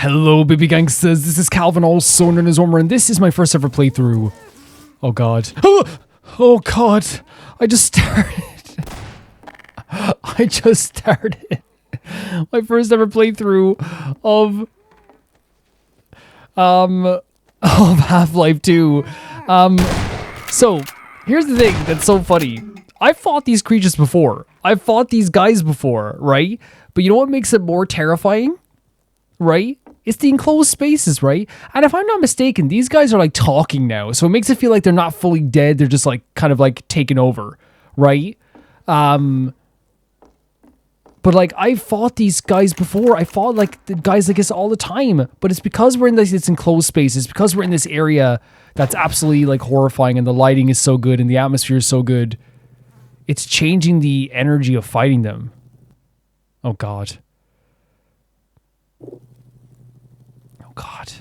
Hello, baby gangsters. This is Calvin, also known as Ormer, and this is my first ever playthrough. Oh god. Oh god. I just started. My first ever playthrough of Half-Life 2. So here's the thing that's so funny. I've fought these creatures before. I've fought these guys before, right? But you know what makes it more terrifying? Right? It's the enclosed spaces, right? And if I'm not mistaken, these guys are like talking now. So it makes it feel like they're not fully dead. They're just like kind of like taken over, right? But like I fought these guys before. I fought like the guys like this all the time. But it's because we're in this enclosed space. It's because we're in this area that's absolutely like horrifying and the lighting is so good and the atmosphere is so good. It's changing the energy of fighting them. Oh god. Oh god.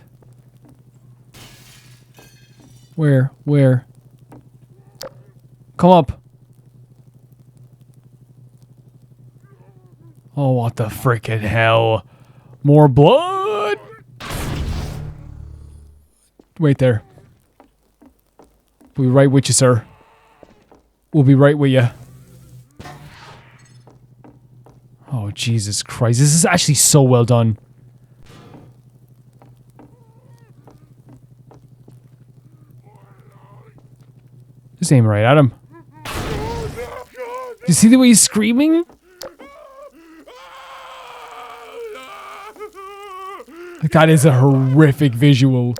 Where? Come up. Oh, what the frickin' hell. More blood! Wait there. We'll be right with you, sir. We'll be right with you. Oh, Jesus Christ. This is actually so well done. Just aim right at him. You see the way he's screaming? Like, that is a horrific visual.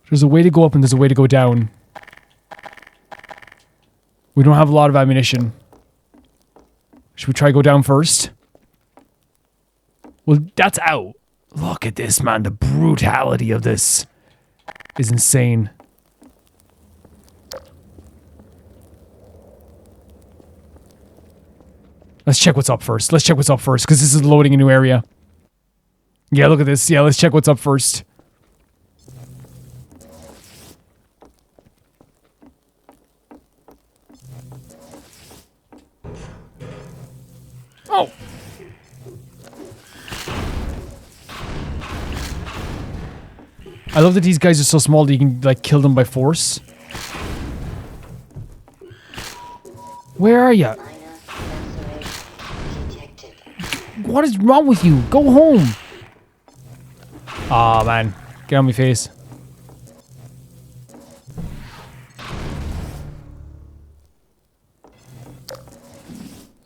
There's a way to go up and there's a way to go down. We don't have a lot of ammunition. Should we try go down first? Well, that's out. Look at this, man. The brutality of this is insane. Let's check what's up first. Let's check what's up first, because this is loading a new area. Yeah, look at this. Yeah, let's check what's up first. Oh! I love that these guys are so small that you can, like, kill them by force. Where are you? What is wrong with you? Go home! Aw, man. Get on my face.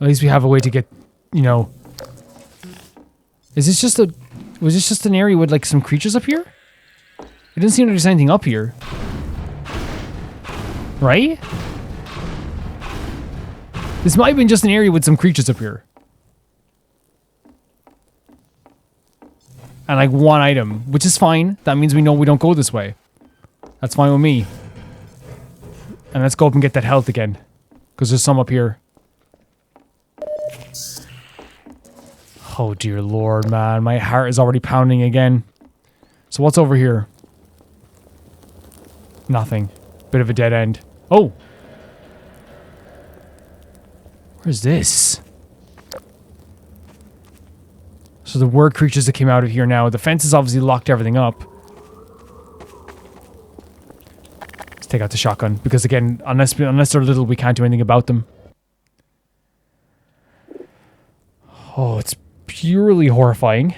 At least we have a way to get, you know... Is this just a... Was this just an area with, like, some creatures up here? It doesn't seem like there's anything up here. Right? This might have been just an area with some creatures up here. And like one item, which is fine. That means we know we don't go this way. That's fine with me. And let's go up and get that health again. Because there's some up here. Oh dear lord, man. My heart is already pounding again. So what's over here? Nothing. Bit of a dead end. Oh! Where's this? So there were creatures that came out of here now. The fence has obviously locked everything up. Let's take out the shotgun. Because again, unless they're little, we can't do anything about them. Oh, it's purely horrifying.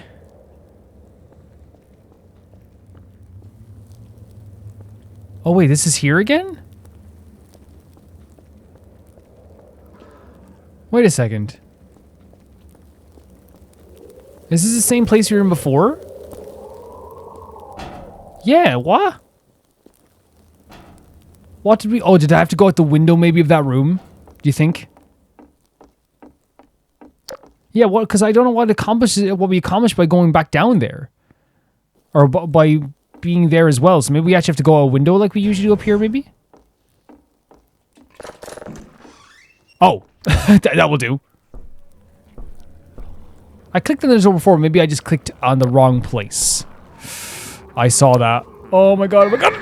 Oh wait, this is here again? Wait a second. Is this the same place we were in before? Yeah, what? What did we... Oh, did I have to go out the window maybe of that room? Do you think? Yeah, what? Because I don't know what we accomplished by going back down there. Or by being there as well. So maybe we actually have to go out a window like we usually do up here, maybe? Oh, that will do. I clicked on this over before. Maybe I just clicked on the wrong place. I saw that. Oh my god, oh my god.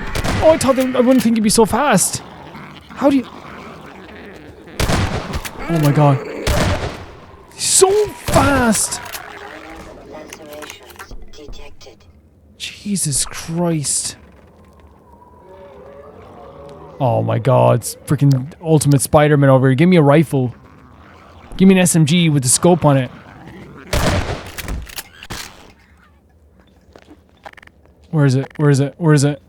Oh, I thought I wouldn't think it'd be so fast. How do you... Oh my god. So fast. Jesus Christ. Oh my god, it's freaking Ultimate Spider-Man over here. Give me a rifle. Give me an SMG with the scope on it. Where is it? Where is it? Where is it?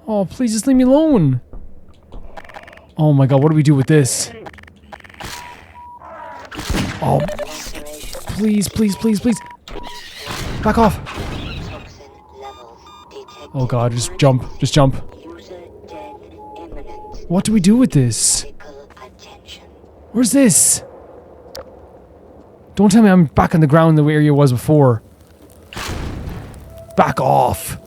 Oh, please just leave me alone. Oh my god, what do we do with this? Oh, please, please, please, please. Back off. Oh god, just jump. Just jump. What do we do with this? Where's this? Don't tell me I'm back on the ground the way area was before. Back off.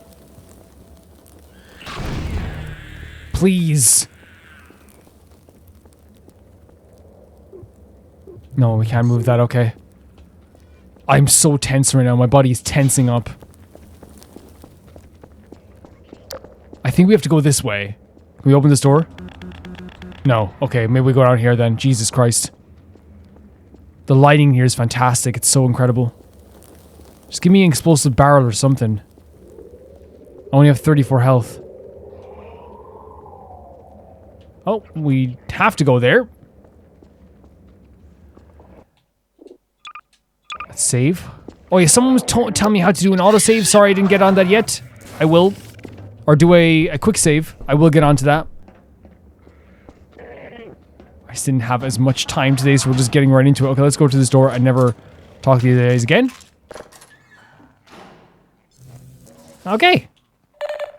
Please. No, we can't move that, okay. I'm so tense right now, my body's tensing up. I think we have to go this way. Can we open this door? No. Okay, maybe we go down here then. Jesus Christ. The lighting here is fantastic. It's so incredible. Just give me an explosive barrel or something. I only have 34 health. Oh, we have to go there. Let's save. Oh yeah, someone was telling me how to do an autosave. Sorry I didn't get on that yet. I will. Or do a quick save. I will get onto that. I just didn't have as much time today, so we're just getting right into it. Okay, let's go to this door and never talk to you guys again. Okay.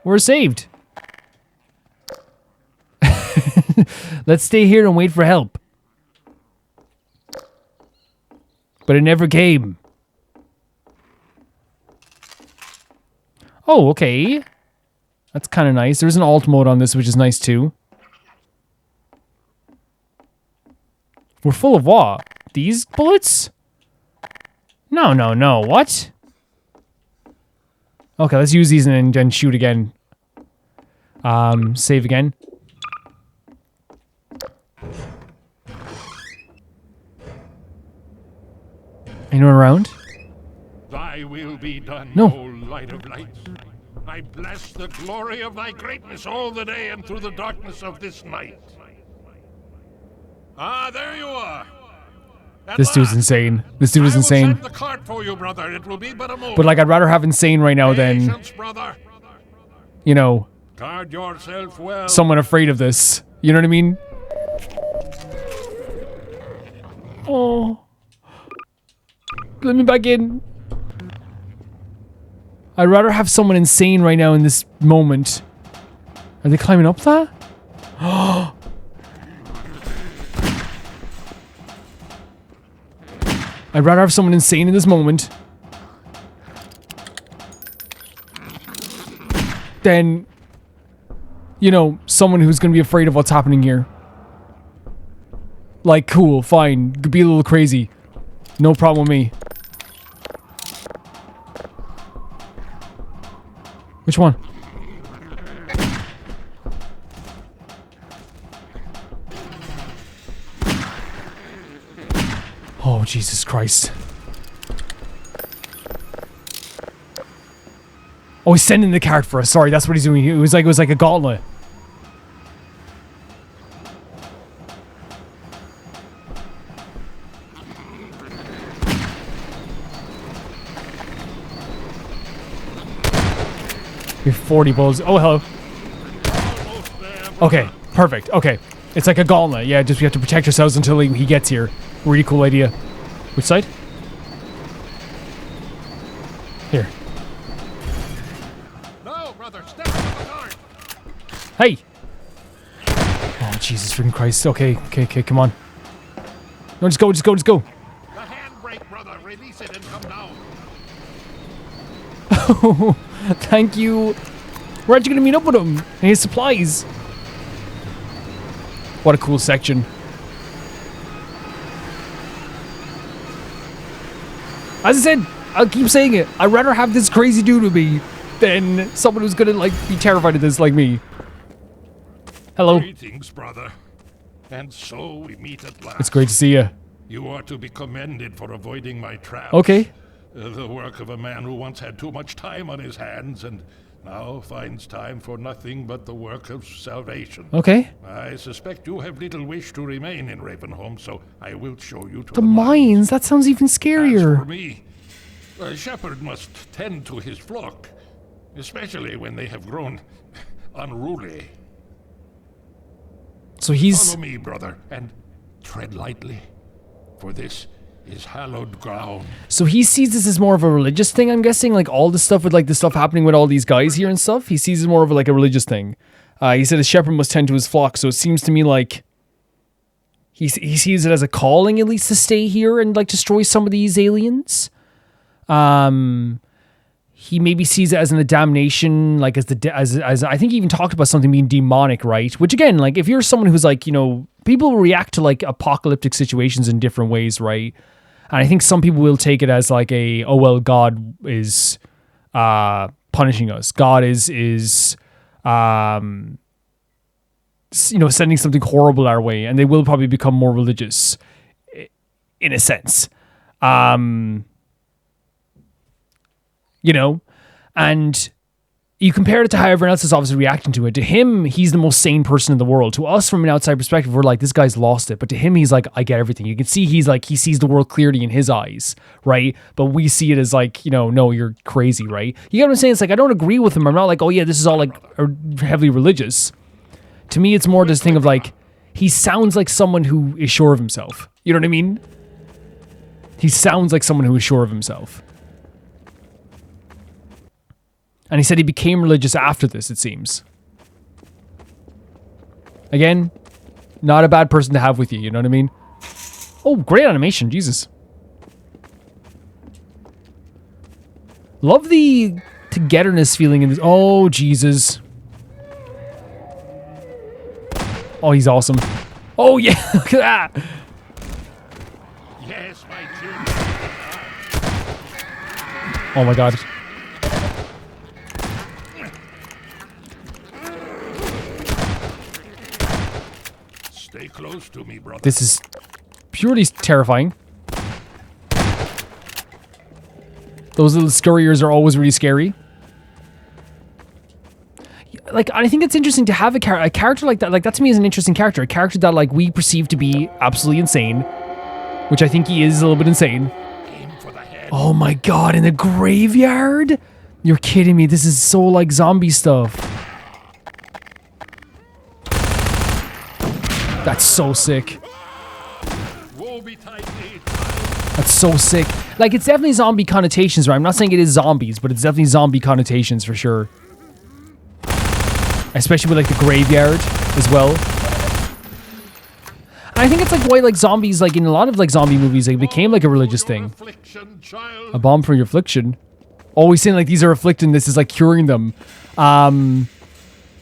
We're saved. Let's stay here and wait for help. But it never came. Oh, okay. That's kind of nice. There's an alt mode on this, which is nice too. We're full of what? These bullets? No, no, no. What? Okay, let's use these and then shoot again. Save again. Anyone around? Thy will be done, No. O light of lights. I bless the glory of thy greatness all the day and through the darkness of this night. Ah, there you are. At This dude's last. insane. This dude is I will insane. send the cart for you, brother. It will be but a moment. But like, I'd rather have insane right now than, Patience, brother. you know, Guard yourself well. someone afraid of this. You know what I mean? Oh. Let me back in. I'd rather have someone insane right now in this moment. Are they climbing up that? I'd rather have someone insane in this moment than, you know, someone who's gonna be afraid of what's happening here. Like, cool, fine, be a little crazy. No problem with me. Which one? Oh, Jesus Christ. Oh, he's sending the cart for us. Sorry, that's what he's doing. It was like a gauntlet. We have 40 bullets. Oh, hello. Okay, perfect. Okay. It's like a gauntlet. Yeah, just we have to protect ourselves until he gets here. Really cool idea. Which side? Here. No, brother. Step on the cart. Hey! Oh, Jesus freaking Christ. Okay, okay, okay, come on. No, just go, just go, just go. The handbrake, brother. Release it and come down. Oh, thank you. Where aren't you gonna meet up with him? And his supplies. What a cool section. As I said, I'll keep saying it. I'd rather have this crazy dude with me than someone who's gonna, like, be terrified of this like me. Hello. Greetings, brother. And so we meet at last. It's great to see you. You are to be commended for avoiding my traps. Okay. The work of a man who once had too much time on his hands and now finds time for nothing but the work of salvation. Okay. I suspect you have little wish to remain in Ravenholm, so I will show you to The mines? That sounds even As scarier. for me, a shepherd must tend to his flock, especially when they have grown unruly. So he's... Follow me, brother, and tread lightly, for this is hallowed ground. So he sees this as more of a religious thing, I'm guessing? Like all the stuff with like the stuff happening with all these guys here and stuff? He sees it more of like a religious thing. He said a shepherd must tend to his flock, so it seems to me like he sees it as a calling at least to stay here and like destroy some of these aliens. He maybe sees it as a damnation, like as I think he even talked about something being demonic, right? Which again, like if you're someone who's like, you know, people react to like apocalyptic situations in different ways, right? And I think some people will take it as like a, oh well, God is punishing us. God is you know, sending something horrible our way, and they will probably become more religious in a sense. You know, and you compare it to how everyone else is obviously reacting to it. To him, he's the most sane person in the world. To us, from an outside perspective, we're like, this guy's lost it. But to him, he's like, I get everything. You can see he's like, he sees the world clearly in his eyes, right? But we see it as like, you know, no, you're crazy, right? You get what I'm saying? It's like, I don't agree with him. I'm not like, oh yeah, this is all like heavily religious. To me, it's more this thing of like, he sounds like someone who is sure of himself. You know what I mean? He sounds like someone who is sure of himself. And he said he became religious after this, it seems. Again, not a bad person to have with you, you know what I mean? Oh, great animation, Jesus. Love the togetherness feeling in this. Oh, Jesus. Oh, he's awesome. Oh, yeah, look at that. Yes, my children. Oh, my God. Stay close to me, brother. This is purely terrifying. Those little scurriers are always really scary. Like, I think it's interesting to have a character like that. Like, that to me is an interesting character. A character that, like, we perceive to be absolutely insane. Which I think he is a little bit insane. Aim for the head. Oh my God, in the graveyard? You're kidding me. This is so, like, zombie stuff. That's so sick. Woe betide thee. That's so sick. Like, it's definitely zombie connotations, right? I'm not saying it is zombies, but it's definitely zombie connotations for sure. Especially with, like, the graveyard as well. And I think it's, like, why, like, zombies, like, in a lot of, like, zombie movies, they became, like, a religious thing. Affliction, child. A bomb for your affliction. Always saying, like, these are afflicted, this is, like, curing them.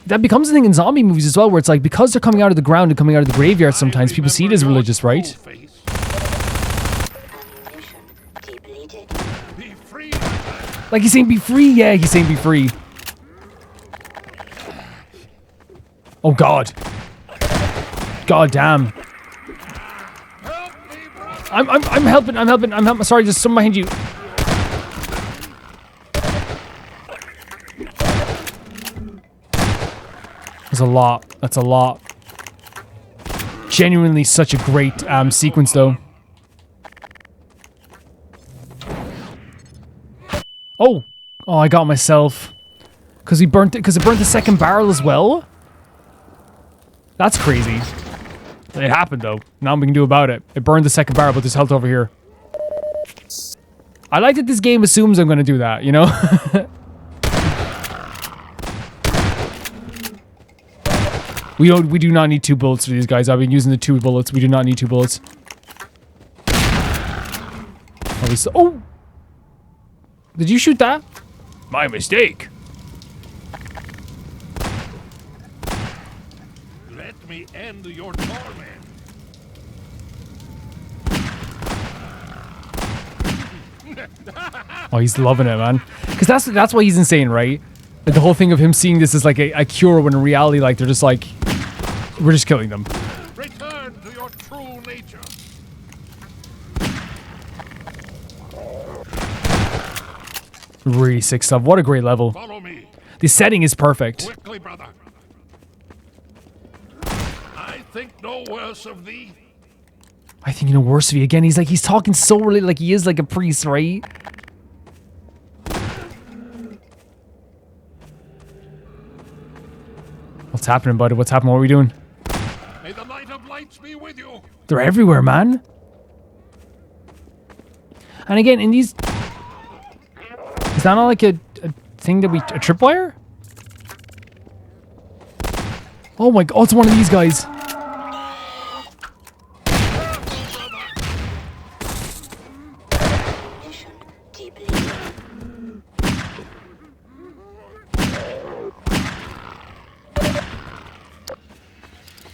That becomes a thing in zombie movies as well, where it's like, because they're coming out of the ground and coming out of the graveyard sometimes, people see it as religious, right? Be free. Like, he's saying be free? Yeah, he's saying be free. Oh, God. God damn. Help me, brother. I'm helping. Sorry, just someone behind you. That's a lot. That's a lot. Genuinely such a great sequence, though. Oh. Oh, I got myself. Because it burnt the second barrel as well? That's crazy. It happened, though. Not we can do about it. It burned the second barrel, but there's health over here. I like that this game assumes I'm going to do that, you know? We do not need 2 bullets for these guys. I've been using the 2 bullets. We do not need 2 bullets. Oh! Did you shoot that? My mistake. Let me end your torment. Oh, he's loving it, man. Because that's why he's insane, right? Like, the whole thing of him seeing this as like a cure, when in reality, like, they're just like, we're just killing them. Return to your true nature. Really sick stuff. What a great level. Follow me. The setting is perfect. Quickly, brother. I think no worse of thee. I think you know worse of you. Again, he's talking so really like he is like a priest, right? What's happening, buddy? What's happening? What are we doing? May the light of lights be with you. They're everywhere, man. And again, in these... Is that not like a thing that we... A tripwire? Oh my god, oh, it's one of these guys.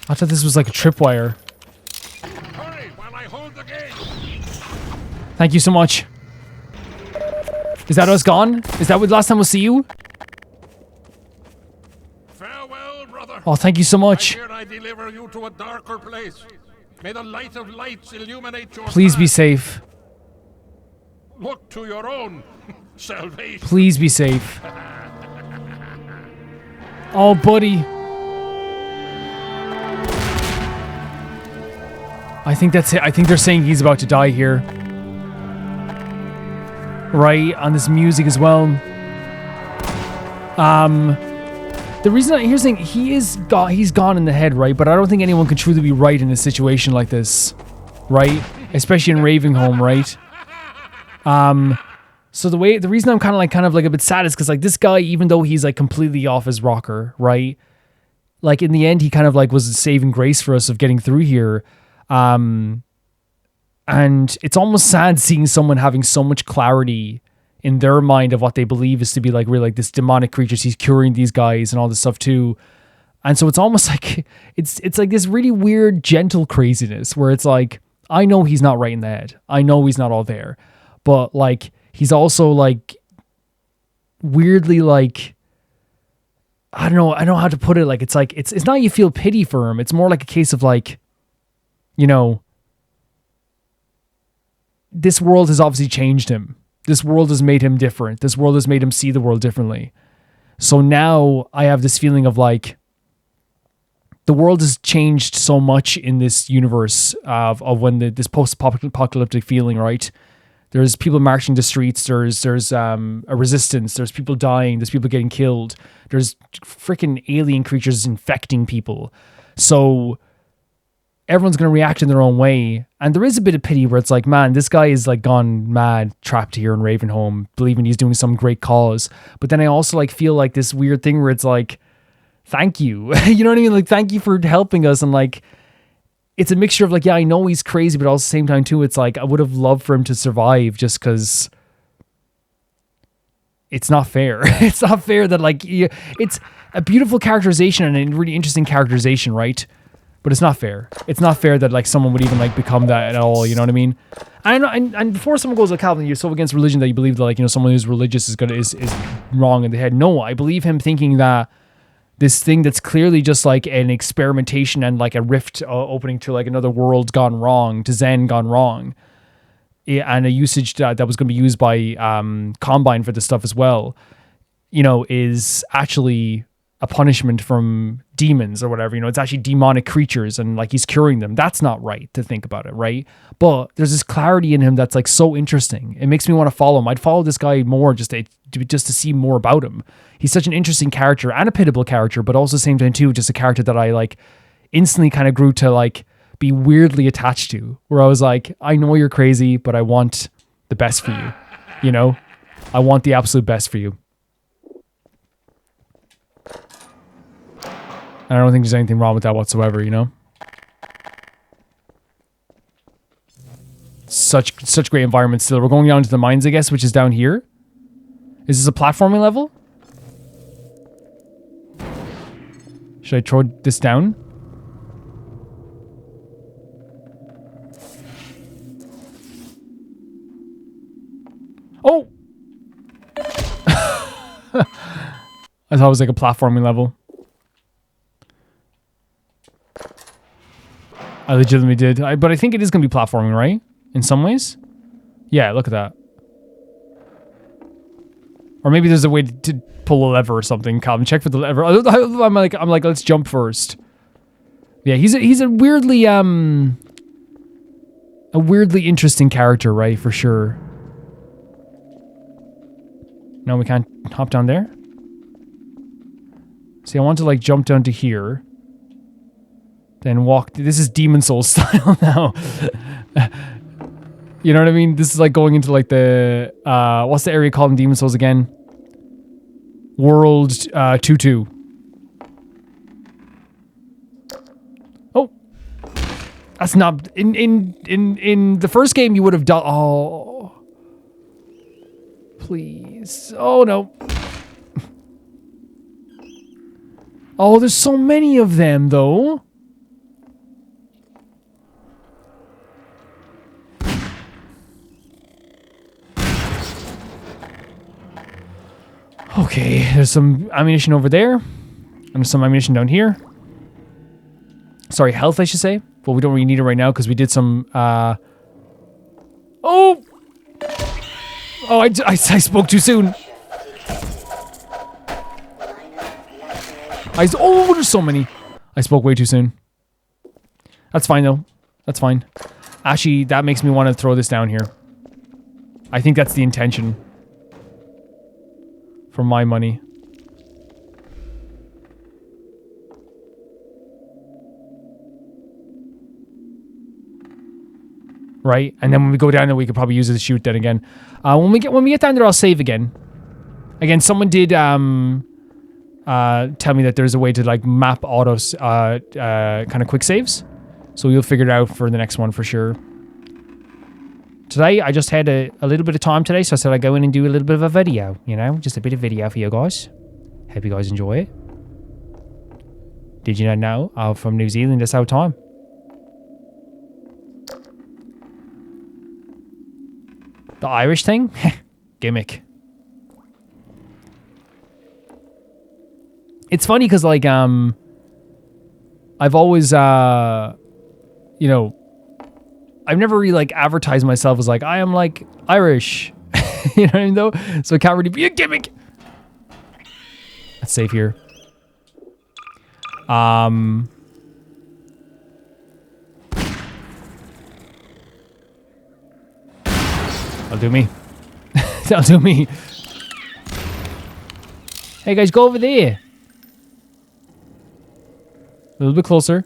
I thought this was like a tripwire. Hurry while I hold the gate. Thank you so much. Is that us gone? Is that what last time we'll see you? Farewell, brother. Oh, thank you so much. Here I deliver you to a darker place. May the light of lights illuminate your Please be path. safe. Look to your own salvation. Please be safe. Oh, buddy. I think that's it. I think they're saying he's about to die here. Right, on this music as well. The reason here's the thing, he's gone in the head, right? But I don't think anyone can truly be right in a situation like this, right? Especially in Ravenholm, right? So the reason I'm kind of like a bit sad is because like this guy, even though he's like completely off his rocker, right? Like in the end, he kind of like was a saving grace for us of getting through here. And it's almost sad seeing someone having so much clarity in their mind of what they believe is to be like really like this demonic creatures. He's curing these guys and all this stuff too. And so it's almost like it's like this really weird, gentle craziness where it's like, I know he's not right in the head. I know he's not all there, but like, he's also like weirdly like, I don't know how to put it. Like, it's like, it's not you feel pity for him. It's more like a case of like, you know, this world has obviously changed him. This world has made him different. This world has made him see the world differently. So now I have this feeling of like, the world has changed so much in this universe of when this post-apocalyptic feeling, right? There's people marching the streets. There's a resistance. There's people dying. There's people getting killed. There's freaking alien creatures infecting people. So everyone's going to react in their own way. And there is a bit of pity where it's like, man, this guy is like gone mad, trapped here in Ravenholm, believing he's doing some great cause. But then I also like feel like this weird thing where it's like, thank you. You know what I mean? Like, thank you for helping us. And like, it's a mixture of like, yeah, I know he's crazy, but also at the same time too, it's like, I would have loved for him to survive just because it's not fair. It's not fair that like, it's a beautiful characterization and a really interesting characterization, right? But it's not fair. It's not fair that like someone would even like become that at all. You know what I mean? I know. And before someone goes like, Calvin, you're so against religion that you believe that like, you know, someone who's religious is wrong in the head. No, I believe him thinking that this thing that's clearly just like an experimentation and like a rift opening to like another world gone wrong, to Zen gone wrong, and a usage that was going to be used by Combine for this stuff as well, you know, is actually a punishment from demons or whatever. You know, it's actually demonic creatures and like he's curing them. That's not right to think about it, right? But there's this clarity in him that's like so interesting. It makes me want to follow him. I'd follow this guy more just to see more about him. He's such an interesting character and a pitiable character, but also at the same time too, just a character that I like instantly kind of grew to like be weirdly attached to, where I was like, I know you're crazy, but I want the best for you. You know, I want the absolute best for you. I don't think there's anything wrong with that whatsoever, you know? Such great environment still. We're going down to the mines, I guess, which is down here. Is this a platforming level? Should I throw this down? Oh! I thought it was like a platforming level. I legitimately did. But I think it is going to be platforming, right? In some ways? Yeah, look at that. Or maybe there's a way to pull a lever or something. Calvin, check for the lever. I'm like, let's jump first. Yeah, he's a weirdly interesting character, right? For sure. No, we can't hop down there. See, I want to like jump down to here. Then walk. This is Demon Souls style now. You know what I mean? This is like going into like the what's the area called in Demon Souls again? World 2-2. Oh, that's not in the first game. You would have done. Oh, please. Oh no. Oh, there's so many of them though. Okay, there's some ammunition over there. And there's some ammunition down here. Sorry, health, I should say. But we don't really need it right now because we did some, Oh! Oh, I spoke too soon. Oh, there's so many. I spoke way too soon. That's fine, though. That's fine. Actually, that makes me want to throw this down here. I think that's the intention. For my money. Right? And then when we go down there, we could probably use it to shoot that again. When we get down there, I'll save again. Again, someone did tell me that there's a way to like map autos kind of quick saves. So you'll figure it out for the next one for sure. Today, I just had a little bit of time today, so I said I'd go in and do a little bit of a video, you know? Just a bit of video for you guys. Hope you guys enjoy it. Did you not know? I'm from New Zealand this whole time. The Irish thing? Gimmick. It's funny because, like, I've always, you know, I've never really, like, advertised myself as, like, I am, like, Irish. You know what I mean, though? So it can't really be a gimmick. Let's save here. I'll do me. I'll do me. Hey, guys, go over there. A little bit closer.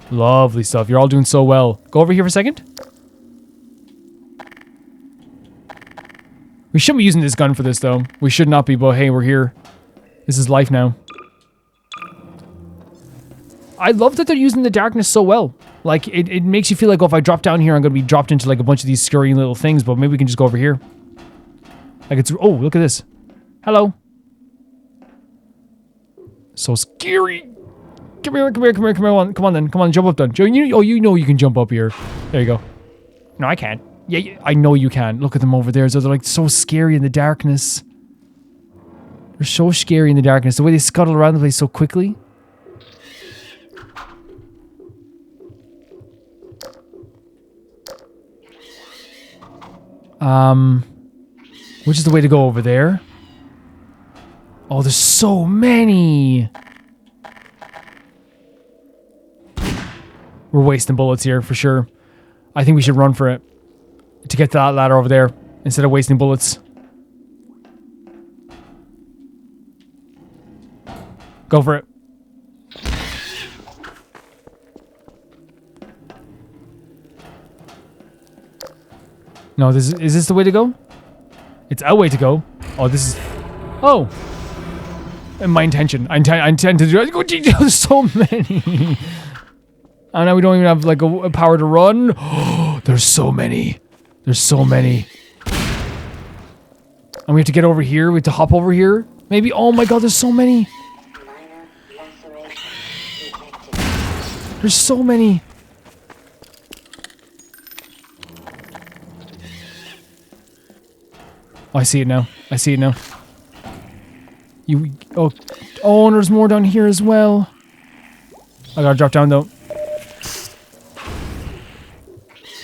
Lovely stuff. You're all doing so well. Go over here for a second. We shouldn't be using this gun for this, though. We should not be, but hey, we're here. This is life now. I love that they're using the darkness so well. Like, it makes you feel like, oh, if I drop down here, I'm going to be dropped into, like, a bunch of these scary little things, but maybe we can just go over here. Like, it's... Oh, look at this. Hello. So scary. Come here. Come on then. Come on, jump up then. You know you can jump up here. There you go. No, I can't. Yeah, I know you can. Look at them over there. So they're, like, so scary in the darkness. They're so scary in the darkness. The way they scuttle around the place so quickly. Which is the way to go over there? Oh, there's so many. We're wasting bullets here for sure. I think we should run for it to get to that ladder over there instead of wasting bullets. Go for it. No, is this the way to go? It's our way to go. Oh, this is... Oh! And my intention. I intend to do it. There's so many. And now we don't even have, like, a power to run. Oh, there's so many. There's so many. And we have to get over here. We have to hop over here. Maybe. Oh my god, there's so many. There's so many. Oh, I see it now. I see it now. Oh, and there's more down here as well. I gotta drop down though.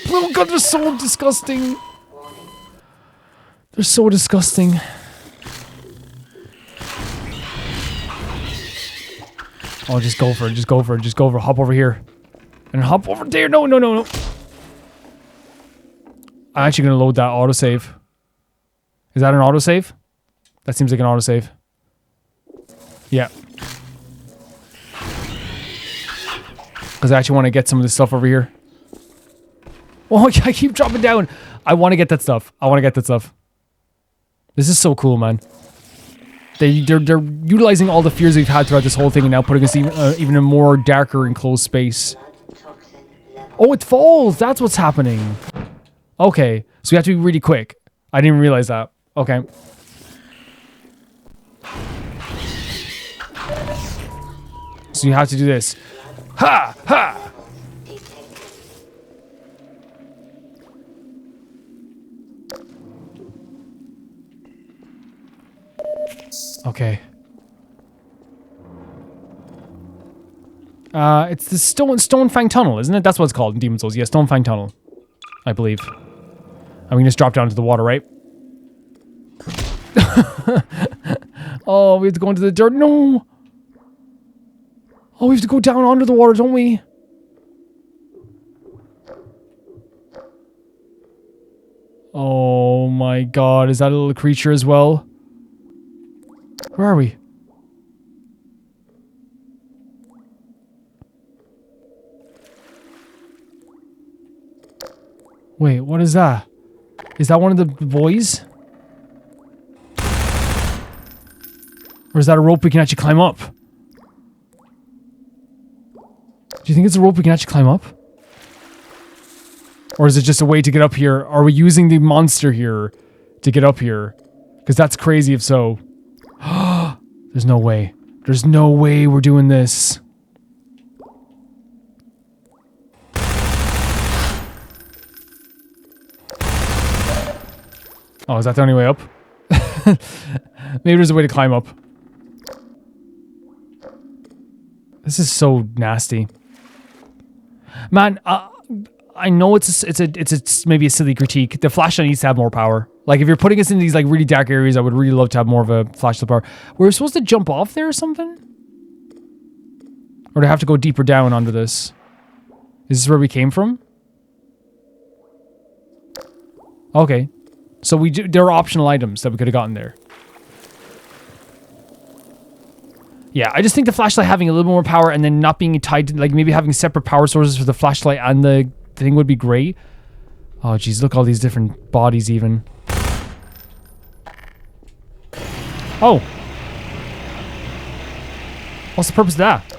Oh god, they're so disgusting. They're so disgusting. Oh, just go for it. Just go for it. Just go over. Hop over here. And hop over there. No, no, no, no. I'm actually going to load that autosave. Is that an autosave? That seems like an autosave. Yeah. Because I actually want to get some of this stuff over here. Oh, I keep dropping down. I want to get that stuff. I want to get that stuff. This is so cool, man. They're utilizing all the fears we've had throughout this whole thing and now putting us even a more darker enclosed space. Oh, it falls. That's what's happening. Okay. So we have to be really quick. I didn't realize that. Okay. So you have to do this. Ha! Ha! Okay. It's the Stonefang Tunnel, isn't it? That's what it's called in Demon's Souls. Yeah, Stonefang Tunnel. I believe. And we can just drop down to the water, right? Oh, we have to go into the dirt. No! Oh, we have to go down under the water, don't we? Oh my god, is that a little creature as well? Where are we? Wait, what is that? Is that one of the boys? Or is that a rope we can actually climb up? Do you think it's a rope we can actually climb up? Or is it just a way to get up here? Are we using the monster here to get up here? Because that's crazy if so. There's no way. There's no way we're doing this. Oh, is that the only way up? Maybe there's a way to climb up. This is so nasty. Man, I know it's maybe a silly critique. The flashlight needs to have more power. Like, if you're putting us in these, like, really dark areas, I would really love to have more of a flashlight power. We're supposed to jump off there or something? Or do I have to go deeper down onto this? Is this where we came from? Okay. So there are optional items that we could have gotten there. Yeah, I just think the flashlight having a little more power and then not being tied to, like, maybe having separate power sources for the flashlight and the thing would be great. Oh, jeez, look at all these different bodies even. Oh. What's the purpose of that?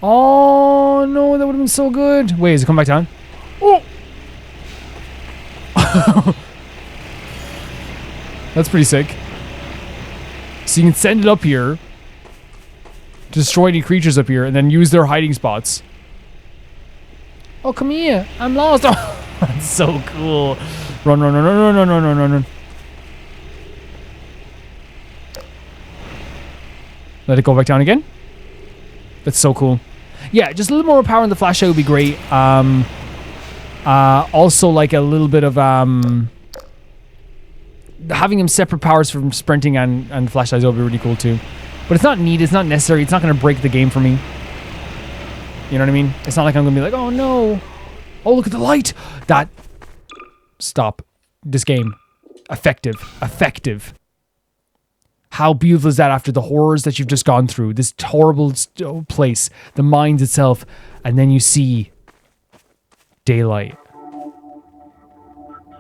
Oh, no, that would have been so good. Wait, is it coming back down? Oh. That's pretty sick. So you can send it up here, destroy any creatures up here, and then use their hiding spots. Oh, come here. I'm lost. Oh, that's so cool. Run, run, run, run, run, run, run, run, run. Let it go back down again. That's so cool. Yeah, just a little more power in the flashlight would be great. Also, like, a little bit of having him separate powers from sprinting and flashlights would be really cool too. But it's not needed. It's not necessary. It's not going to break the game for me. You know what I mean? It's not like I'm going to be like, oh no. Oh, look at the light. That. Stop. This game. Effective. Effective. How beautiful is that after the horrors that you've just gone through? This horrible place. The mines itself. And then you see daylight.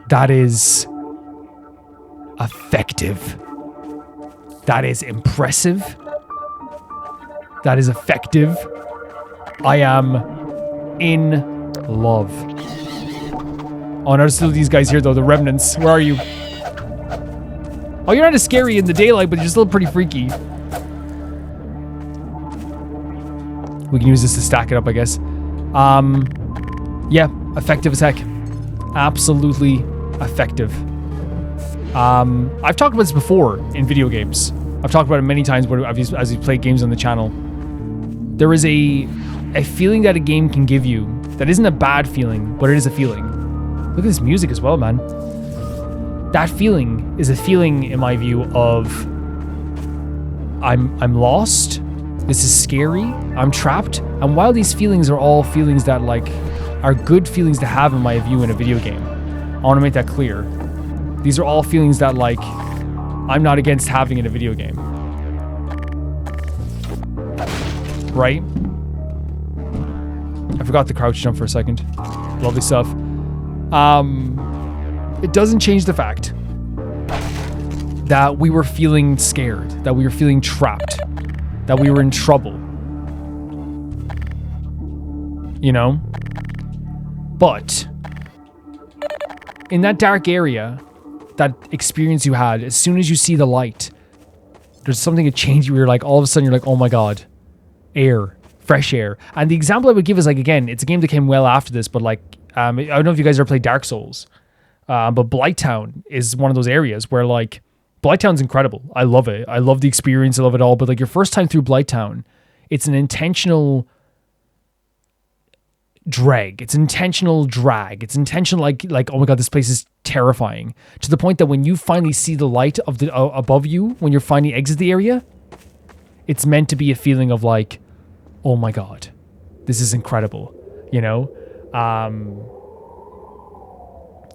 That is effective. That is impressive. That is effective. I am in love. Oh, there's still these guys here though, the remnants. Where are you? Oh, you're not as scary in the daylight, but you're still pretty freaky. We can use this to stack it up, I guess. Yeah, effective as heck. Absolutely effective. I've talked about this before in video games. I've talked about it many times as we play games on the channel. There is a feeling that a game can give you that isn't a bad feeling, but it is a feeling. Look at this music as well, man. that feeling is a feeling, in my view, of I'm lost. This is scary. I'm trapped. And while these feelings are all feelings that like are good feelings to have in my view in a video game, I want to make that clear. These are all feelings that like I'm not against having in a video game. Right? I forgot the crouch jump for a second. Lovely stuff. It doesn't change the fact that we were feeling scared, that we were feeling trapped, that we were in trouble. You know? But in that dark area, that experience you had, as soon as you see the light, there's something that changed you. You're like, all of a sudden, you're like, oh my god, air, fresh air. And the example I would give is like, again, it's a game that came well after this, but like, I don't know if you guys ever played Dark Souls, but Blighttown is one of those areas where like, Blighttown's incredible. I love it. I love the experience. I love it all. But like your first time through Blighttown, it's an intentional drag. It's intentional drag. It's intentional like oh my god, this place is terrifying. To the point that when you finally see the light of the above you, when you're finally exit the area, it's meant to be a feeling of like, oh my god, this is incredible. You know?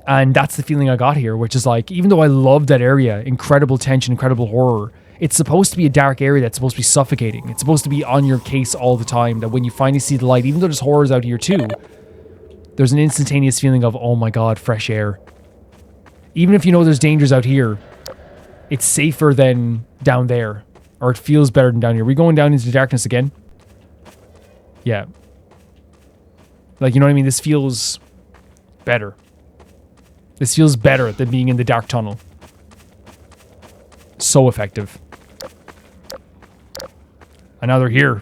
And that's the feeling I got here, which is like, even though I love that area, incredible tension, incredible horror, it's supposed to be a dark area that's supposed to be suffocating. It's supposed to be on your case all the time, that when you finally see the light, even though there's horrors out here too, there's an instantaneous feeling of, oh my god, fresh air. Even if you know there's dangers out here, it's safer than down there. Or it feels better than down here. Are we going down into the darkness again? Yeah. Like, you know what I mean? This feels better. This feels better than being in the dark tunnel. So effective. And now they're here.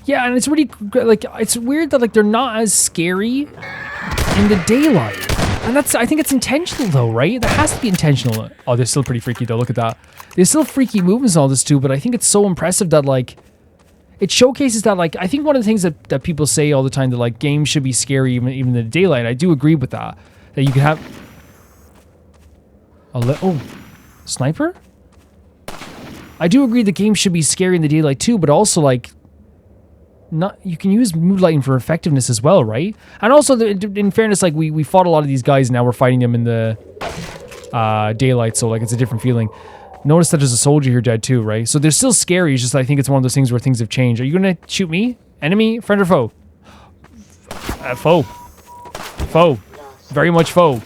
Yeah, and it's really, like, it's weird that, like, they're not as scary in the daylight. And that's, I think it's intentional, though, right? That has to be intentional. Oh, they're still pretty freaky, though. Look at that. There's still freaky movements and all this, too, but I think it's so impressive that, like, it showcases that, like, I think one of the things that people say all the time, that, like, games should be scary even in the daylight. I do agree with that. That you can have... Oh, sniper? I do agree that games should be scary in the daylight, too, but also, like... you can use mood lighting for effectiveness as well, right? And also, in fairness, like, we fought a lot of these guys, and now we're fighting them in the daylight, so, like, it's a different feeling. Notice that there's a soldier here dead too, right? So they're still scary. It's just I think it's one of those things where things have changed. Are you gonna shoot me? Enemy? Friend or foe? Foe. Foe. Very much foe.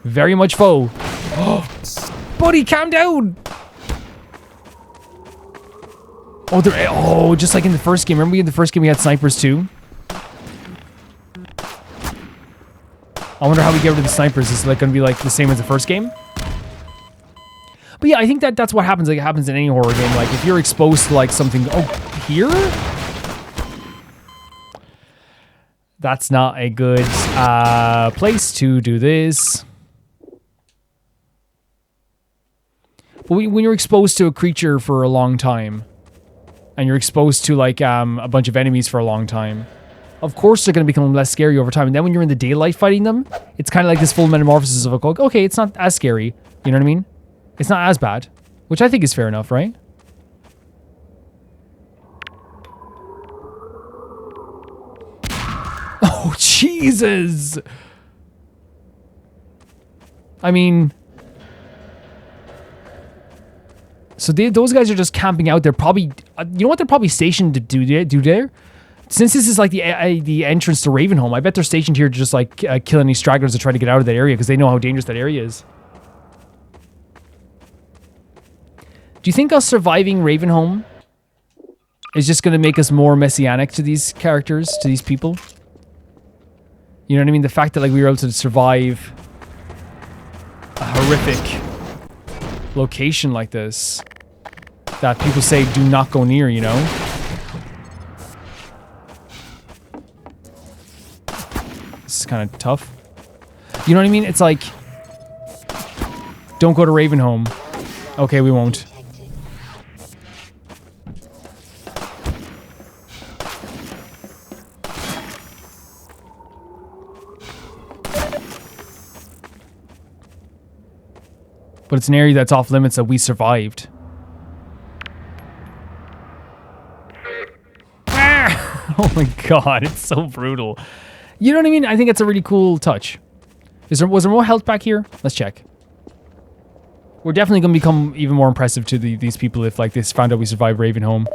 Very much foe. Buddy, calm down! Oh, just like in the first game. Remember in the first game we had snipers too? I wonder how we get rid of the snipers. Is it like going to be like the same as the first game? But yeah, I think that's what happens. Like it happens in any horror game. Like if you're exposed to like something, here? That's not a good place to do this. But when you're exposed to a creature for a long time, and you're exposed to like a bunch of enemies for a long time, of course they're going to become less scary over time. And then when you're in the daylight fighting them, it's kind of like this full metamorphosis of, okay, it's not as scary. You know what I mean? It's not as bad. Which I think is fair enough, right? Oh, Jesus! I mean... So those guys are just camping out there. Probably... you know what they're probably stationed to do there? Since this is like the entrance to Ravenholm, I bet they're stationed here to just like kill any stragglers that try to get out of that area because they know how dangerous that area is. Do you think us surviving Ravenholm is just going to make us more messianic to these characters, to these people? You know what I mean? The fact that like we were able to survive a horrific location like this that people say do not go near, you know? This is kind of tough. You know what I mean? It's like, don't go to Ravenholm. Okay, we won't. But it's an area that's off limits that we survived. Oh my god, it's so brutal. You know what I mean? I think it's a really cool touch. Was there more health back here? Let's check. We're definitely going to become even more impressive to these people if, like, this found out we survived Ravenholm.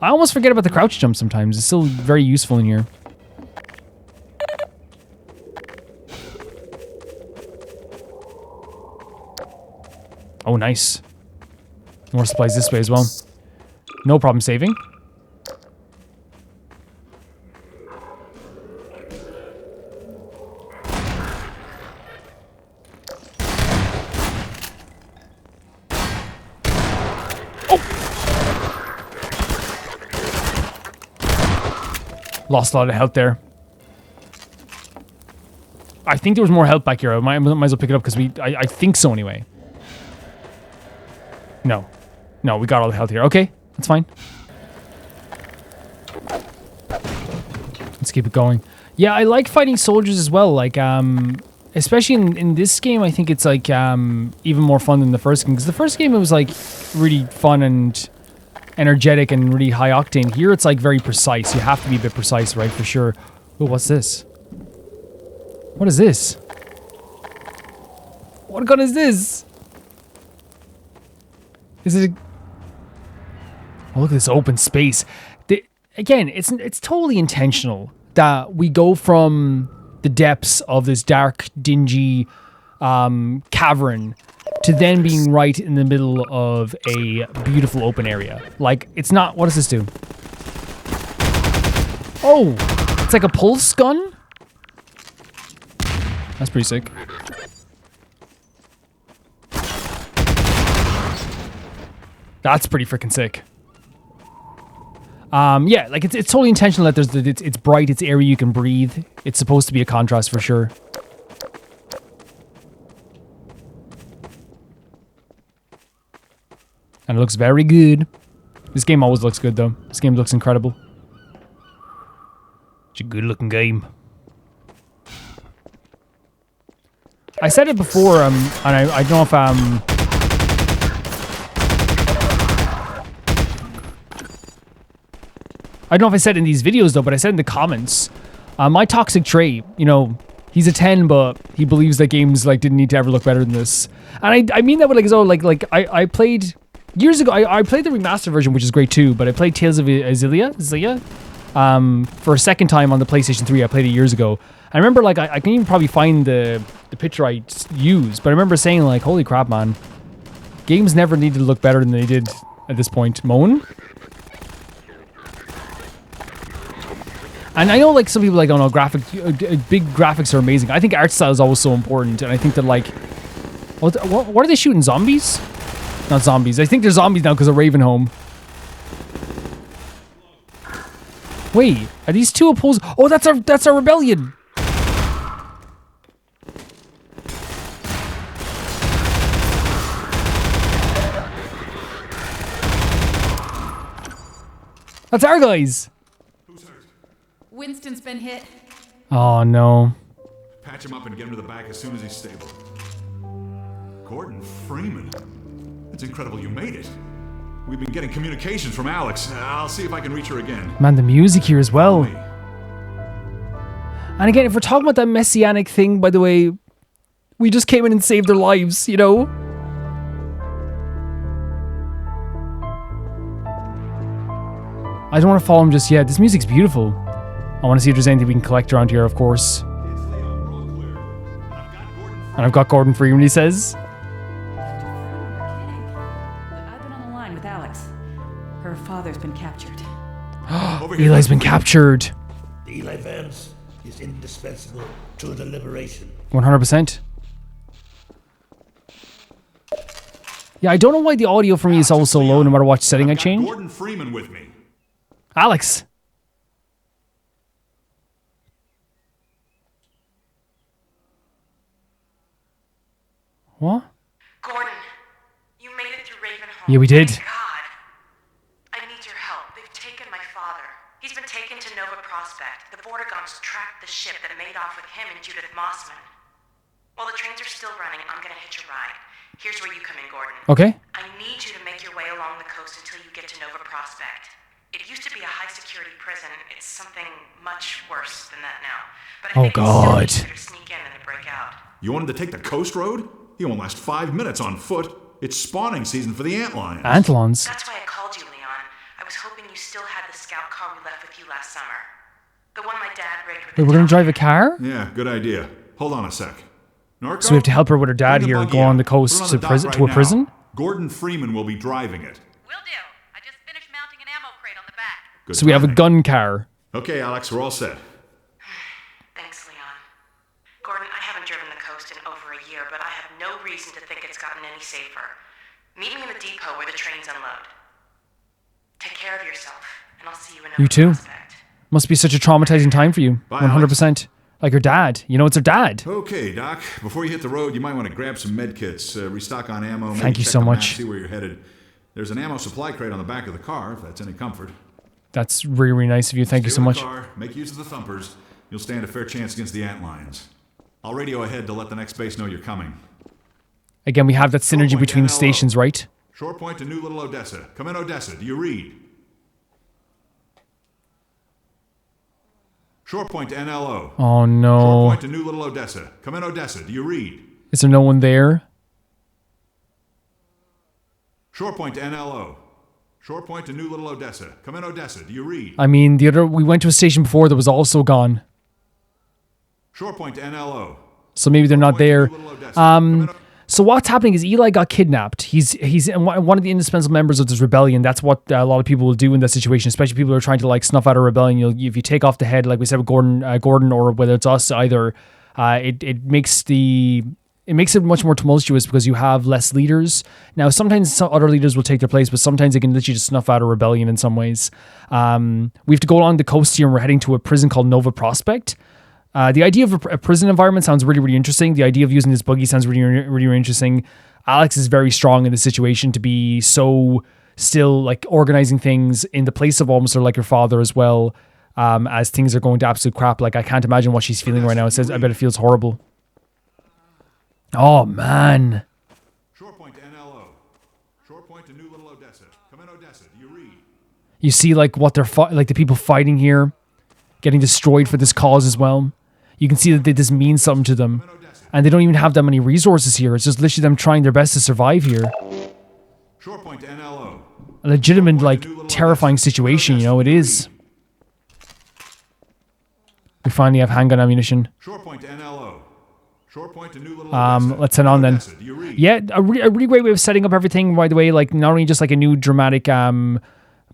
I almost forget about the crouch jump sometimes. It's still very useful in here. Oh, nice. More supplies this way as well. No problem saving. Lost a lot of health there. I think there was more health back here. I might as well pick it up because I think so anyway. No. No, we got all the health here. Okay, that's fine. Let's keep it going. Yeah, I like fighting soldiers as well. Like, especially in this game, I think it's like even more fun than the first game. Because the first game, it was like really fun and energetic and really high octane. Here it's like very precise. You have to be a bit precise, right? For sure. Oh, what's this? What is this? What gun is this? Is it a... Oh, look at this open space. Again, it's totally intentional that we go from the depths of this dark, dingy cavern to then being right in the middle of a beautiful open area. Like, it's not... What does this do? Oh! It's like a pulse gun? That's pretty sick. That's pretty freaking sick. Yeah, like, it's totally intentional that it's bright, it's airy, you can breathe. It's supposed to be a contrast for sure. And it looks very good. This game always looks good, though. This game looks incredible. It's a good-looking game. I said it before, and I don't know if I don't know if I said it in these videos, though, but I said in the comments, my toxic trait, you know, he's a 10, but he believes that games, like, didn't need to ever look better than this. And I mean that with, like, so, like, I played... Years ago, I played the remastered version, which is great too, but I played Tales of Xillia for a second time on the PlayStation 3. I played it years ago. I remember, like, I can even probably find the picture I used, but I remember saying, like, holy crap, man. Games never needed to look better than they did at this point. Moan? And I know, like, some people, like, oh no, big graphics are amazing. I think art style is always so important, and I think that, like, what are they shooting, zombies? Not zombies. I think they're zombies now because of Ravenholm. Wait, are these two opposed? Oh, that's our rebellion. That's our guys. Who's hurt? Winston's been hit. Oh no. Patch him up and get him to the back as soon as he's stable. Gordon Freeman. It's incredible you made it. We've been getting communications from Alex. I'll see if I can reach her again. Man, the music here as well. Me. And again, if we're talking about that messianic thing, by the way, we just came in and saved their lives, you know? I don't want to follow him just yet. This music's beautiful. I want to see if there's anything we can collect around here, of course. And I've got Gordon Freeman, he says. I've been on the line with Alex. Her father's been captured. Eli's been captured. Eli Vance is indispensable to the liberation. 100%. Yeah, I don't know why the audio for me is always so low no matter what setting I change. Gordon Freeman with me. Alex. What? Gordon, you made it through Ravenholm. Yeah, we did. Thank God. I need your help. They've taken my father. He's been taken to Prospekt. The border guns tracked the ship that made off with him and Judith Moss running, I'm gonna hitch a ride. Here's where you come in, Gordon. Okay. I need you to make your way along the coast until you get to Nova Prospekt. It used to be a high-security prison. It's something much worse than that now. But I think God. it's still easier to sneak in than to break out. You wanted to take the coast road? You won't last 5 minutes on foot. It's spawning season for the antlions. Antlons. That's why I called you, Leon. I was hoping you still had the scout car we left with you last summer. The one my dad rigged with Wait, we're gonna drive a car? Yeah, good idea. Hold on a sec. Norco? So we have to help her with her dad bring the here buggy go on out. the coast Put it to on the dock prison right to a now. prison? Gordon Freeman will be driving it. Will do. I just finished mounting an ammo crate on the back. Good So we have a timing. gun car. Okay, Alex, we're all set. Thanks, Leon. Gordon, I haven't driven the coast in over a year, but I have no reason to think it's gotten any safer. Meet me in the depot where the trains unload. Take care of yourself, and I'll see you in Nova You too. Prospekt. Must be such a traumatizing time for you. Bye, 100%. Like her dad. You know, it's her dad. Okay, Doc. Before you hit the road, you might want to grab some med kits, restock on ammo. maybe Thank you check so the map, much. See where you're headed. There's an ammo supply crate on the back of the car, if that's any comfort. That's really, really nice of you. Thank you Stay so with much. the car, make use of the thumpers. You'll stand a fair chance against the antlions. I'll radio ahead to let the next base know you're coming. Again, we have that synergy Point between the NLO. stations, right? Shore point to New Little Odessa. Come in, Odessa. Do you read? Shore point to NLO. Oh Shore no. point to New Little Odessa. Come in, Odessa. Do you read? Is there no one there? Shore point to NLO. Shore point to New Little Odessa. Come in, Odessa. Do you read? I mean, we went to a station before that was also gone. Shore point to NLO. So maybe they're not Point to there. New Little Odessa. Come in, So what's happening is Eli got kidnapped. He's one of the indispensable members of this rebellion. That's what a lot of people will do in that situation, especially people who are trying to like snuff out a rebellion. If you take off the head, like we said with Gordon, or whether it's us either, it makes it much more tumultuous because you have less leaders. Now, sometimes some other leaders will take their place, but sometimes they can literally just snuff out a rebellion in some ways. We have to go along the coast here, and we're heading to a prison called Nova Prospekt. The idea of a prison environment sounds really, really interesting. The idea of using this buggy sounds really, really, really interesting. Alex is very strong in this situation to be so still like organizing things in the place of almost like her father as well, as things are going to absolute crap. Like I can't imagine what she's feeling right now. It says, I bet it feels horrible. Oh man. Shore point to NLO. Shore point to New Little Odessa. Come in, Odessa. Do you read? You see like what they're like the people fighting here getting destroyed for this cause as well. You can see that this means something to them. And they don't even have that many resources here. It's just literally them trying their best to survive here. Shore point to NLO. A legitimate, like, terrifying situation, you know, it is. We finally have handgun ammunition. Shore point to NLO. Shore point to New Little Odessa. Let's head on then. Odessa, do you read? Yeah, a really great way of setting up everything, by the way. Like, not only just like a new dramatic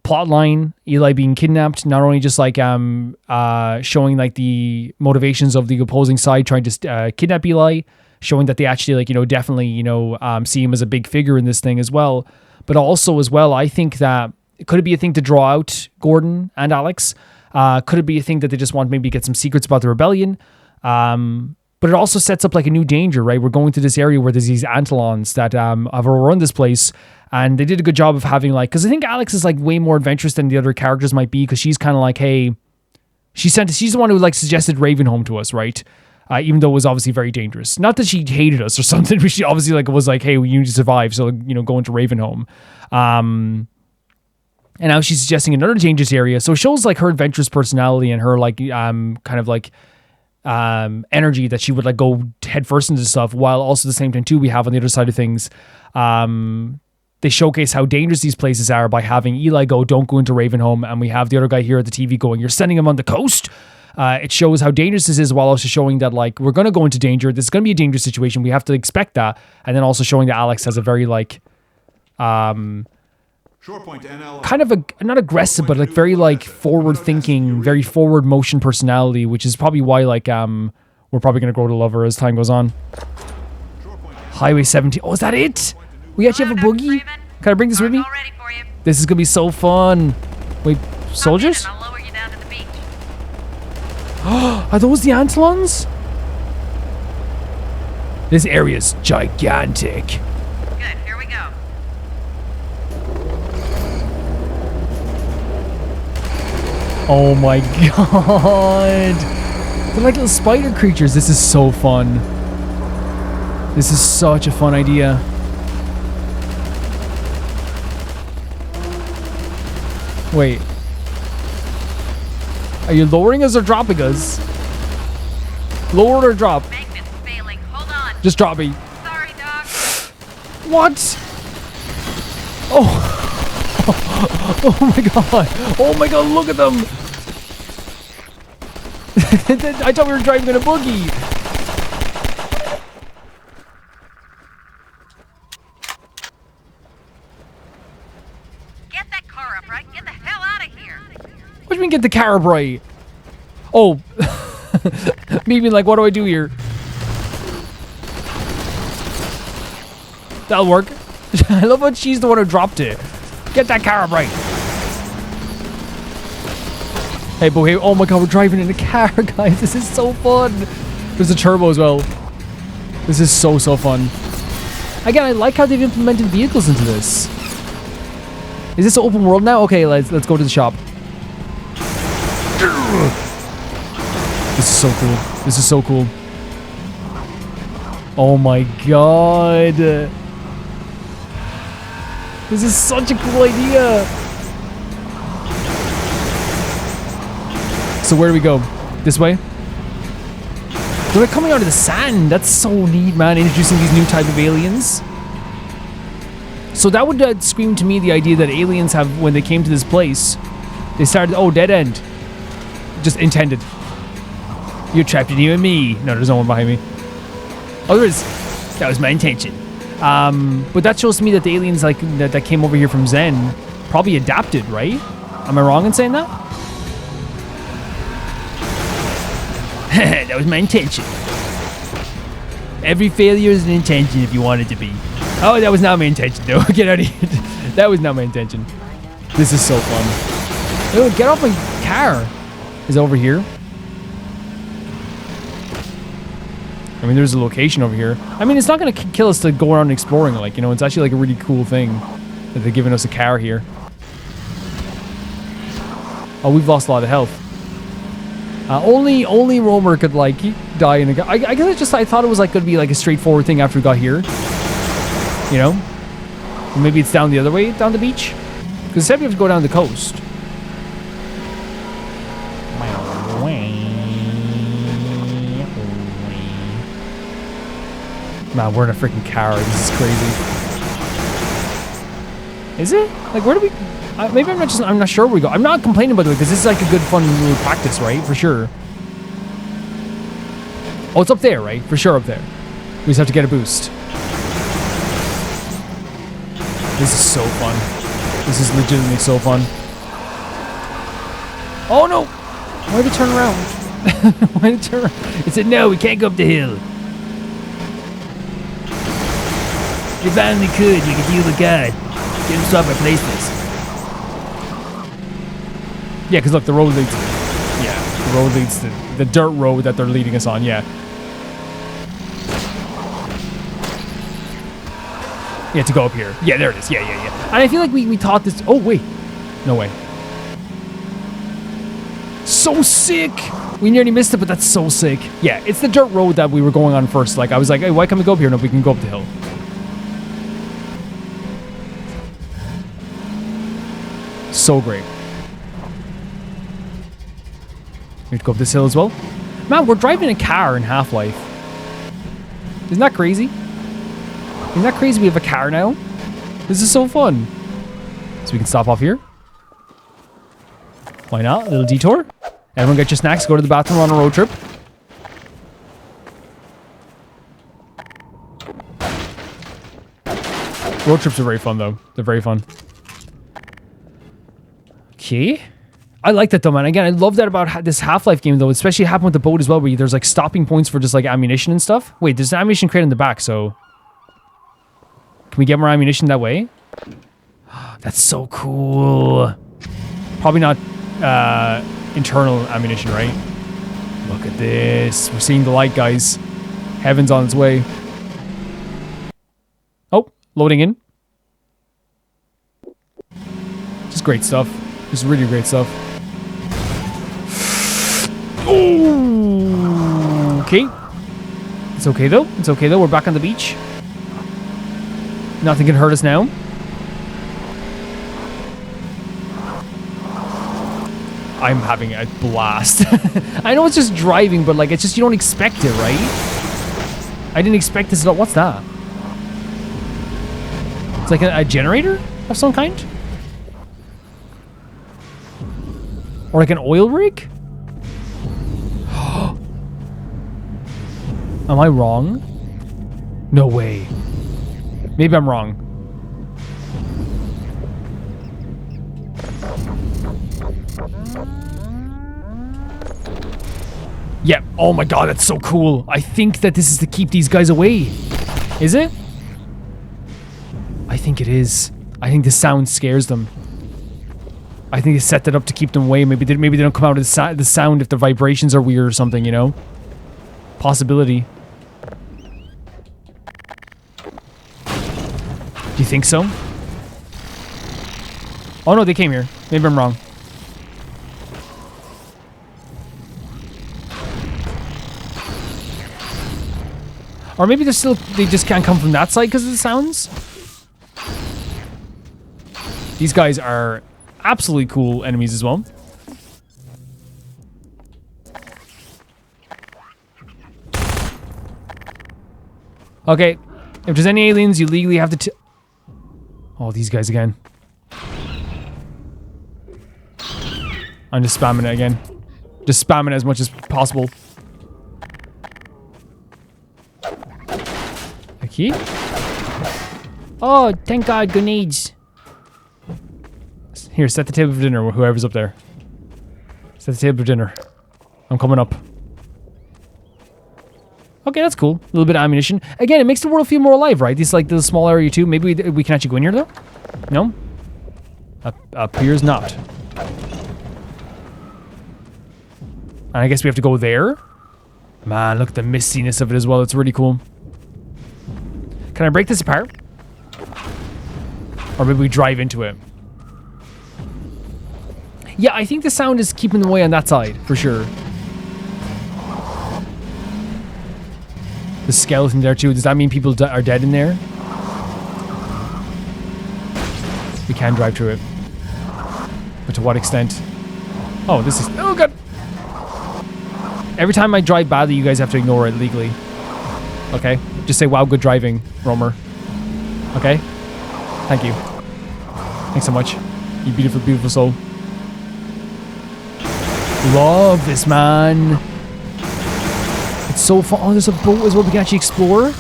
plot line, Eli being kidnapped, not only just like showing like the motivations of the opposing side trying to kidnap Eli, showing that they actually like, you know, definitely, you know, see him as a big figure in this thing as well. But also as well, I think that could it be a thing to draw out Gordon and Alex? Could it be a thing that they just want to maybe get some secrets about the rebellion? But it also sets up like a new danger, right? We're going to this area where there's these Antelons that have overrun this place. And they did a good job of having like, because I think Alex is like way more adventurous than the other characters might be, because she's kind of like, hey, she's the one who like suggested Ravenholm to us, right? Even though it was obviously very dangerous. Not that she hated us or something, but she obviously like was like, hey, you need to survive, so you know, go into Ravenholm. And now she's suggesting another dangerous area. So it shows like her adventurous personality and her like kind of like energy that she would like go head first into stuff, while also at the same time too we have on the other side of things they showcase how dangerous these places are by having Eli go, don't go into Ravenholm, and we have the other guy here at the TV going, you're sending him on the coast. It shows how dangerous this is, while also showing that like we're going to go into danger, this is going to be a dangerous situation, we have to expect that. And then also showing that Alex has a very like Shore point to NLO. kind of a not aggressive, but like very like forward thinking, very forward motion personality, which is probably why like we're probably gonna grow to love her as time goes on. Highway 17. Oh, is that it? We actually have a boogie? Can I bring this with me? All ready for you. This is gonna be so fun. Wait, soldiers? I'll lower you down to the beach. Are those the Antelons? This area's gigantic. Good, here we go. Oh my god. They're like little spider creatures. This is so fun. This is such a fun idea. Wait. Are you lowering us or dropping us? Lower or drop? Magnet's failing. Hold on. Just drop me. Sorry, Doc. What? Oh. Oh my god. Oh my god, look at them. I thought we were driving in a buggy. Get that car up, right? Get the hell out of here. What do you mean get the car up right? Oh. Me being like, what do I do here? That'll work. I love how she's the one who dropped it. Get that car up right. Hey, but hey, oh my god, we're driving in a car, guys. This is so fun. There's a turbo as well. This is so fun. Again, I like how they've implemented vehicles into this. Is this open world now? Okay, let's go to the shop. This is so cool. This is so cool. Oh my god. This is such a cool idea. So where do we go? This way? They're coming out of the sand. That's so neat, man. Introducing these new type of aliens. So that would scream to me the idea that aliens have, when they came to this place, they started, oh, dead end. Just intended. You're trapped in you and me. No, there's no one behind me. Oh, there is. That was my intention. But that shows to me that the aliens like that came over here from Zen probably adapted, right? Am I wrong in saying that? That was my intention. Every failure is an intention if you want it to be. Oh, that was not my intention, though. Get out of here. That was not my intention. This is so fun. Oh, get off my car. Is it over here? I mean, there's a location over here. I mean, it's not going to kill us to go around exploring. Like, you know, it's actually like a really cool thing that they're giving us a car here. Oh, we've lost a lot of health. Only Romer could like die in a. I guess I thought it was like going to be like a straightforward thing after we got here. You know, or maybe it's down the other way, down the beach. Because instead we have to go down the coast. Man, we're in a freaking car. This is crazy. Is it? Like, where do we? Maybe I'm not sure where we go. I'm not complaining, by the way, because this is like a good, fun little practice, right? For sure. Oh, it's up there, right? For sure, up there. We just have to get a boost. This is so fun. This is legitimately so fun. Oh no! Why did it turn around? Why did it turn around? It said, no, we can't go up the hill. You finally could. You could deal with God. Get him stop my places. Yeah, because look, the road leads. Yeah, the road leads to the dirt road that they're leading us on. Yeah. Yeah, to go up here. Yeah, there it is. Yeah. And I feel like we taught this. Oh wait, no way. So sick. We nearly missed it, but that's so sick. Yeah, it's the dirt road that we were going on first. Like I was like, hey, why can't we go up here? No, we can go up the hill. So great. We have to go up this hill as well. Man, we're driving a car in Half-Life. Isn't that crazy? Isn't that crazy we have a car now? This is so fun. So we can stop off here. Why not? A little detour. Everyone get your snacks, go to the bathroom on a road trip. Road trips are very fun though. They're very fun. Okay. I like that though, man. Again, I love that about this Half-Life game though, especially happened with the boat as well, where there's like stopping points for just like ammunition and stuff. Wait, there's an ammunition crate in the back, so can we get more ammunition that way? That's so cool. Probably not internal ammunition, right? Look at this. We're seeing the light, guys. Heaven's on its way. Oh, loading in. Just great stuff. Just really great stuff. Oh, okay. It's okay though. It's okay though. We're back on the beach. Nothing can hurt us now. I'm having a blast. I know it's just driving, but like it's just you don't expect it, right? I didn't expect this at all. What's that? It's like a generator of some kind? Or like an oil rig? Am I wrong? No way. Maybe I'm wrong. Yeah. Oh my god, that's so cool. I think that this is to keep these guys away. Is it? I think it is. I think the sound scares them. I think they set that up to keep them away. Maybe they don't come out of the sound if the vibrations are weird or something, you know? Possibility. Do you think so? Oh no, they came here. Maybe I'm wrong. Or maybe they just can't come from that side because of the sounds? These guys are absolutely cool enemies as well. Okay, if there's any aliens, you legally have to oh, these guys again. I'm just spamming it again. Just spamming it as much as possible. Okay. Oh, thank God, grenades. Here, set the table for dinner, whoever's up there. Set the table for dinner. I'm coming up. Okay, that's cool. A little bit of ammunition. Again, it makes the world feel more alive, right? This like the small area too. Maybe we can actually go in here though? No? Appears not. And I guess we have to go there? Man, look at the mistiness of it as well. It's really cool. Can I break this apart? Or maybe we drive into it. Yeah, I think the sound is keeping them away on that side, for sure. The skeleton there too. Does that mean people are dead in there? We can drive through it. But to what extent? Oh, this is... Oh, God! Every time I drive badly, you guys have to ignore it legally. Okay? Just say, wow, good driving, Romer. Okay? Thank you. Thanks so much. You beautiful, beautiful soul. Love this, man. It's so fun. Oh, there's a boat as well we can actually explore.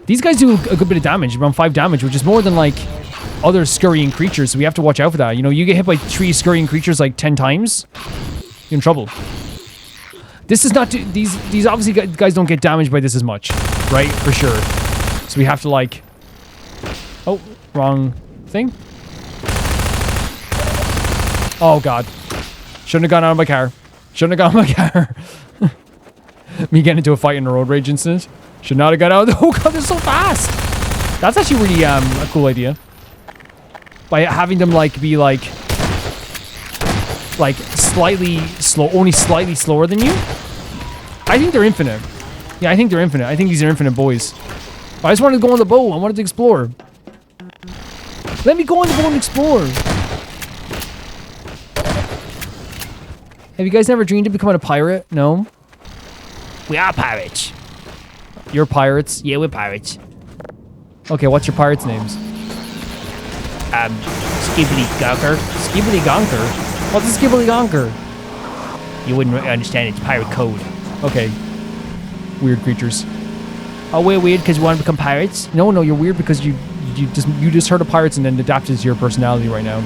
These guys do a good bit of damage, around 5 damage, which is more than like other scurrying creatures, so we have to watch out for that. You know, you get hit by 3 scurrying creatures like 10 times, you're in trouble. This is not... These obviously guys don't get damaged by this as much, right? For sure. So we have to like... Oh, wrong thing. Oh, God. Shouldn't have gone out of my car. Shouldn't have gone out of my car. Me getting into a fight in a road rage incident. Should not have got out. Oh, God, they're so fast. That's actually really a cool idea. By having them like be like slightly slow, only slightly slower than you. I think they're infinite. Yeah, I think they're infinite. I think these are infinite boys. I just wanted to go on the boat. I wanted to explore. Let me go on the boat and explore. Have you guys never dreamed of becoming a pirate? No? We are pirates. You're pirates? Yeah, we're pirates. Okay, what's your pirates' names? Skibbly Gonker. Skibbly Gonker? What's a Skibbly Gonker? You wouldn't understand, it's pirate code. Okay. Weird creatures. Oh, we're weird because you want to become pirates? No, you're weird because you just heard of pirates and then adapted to your personality right now.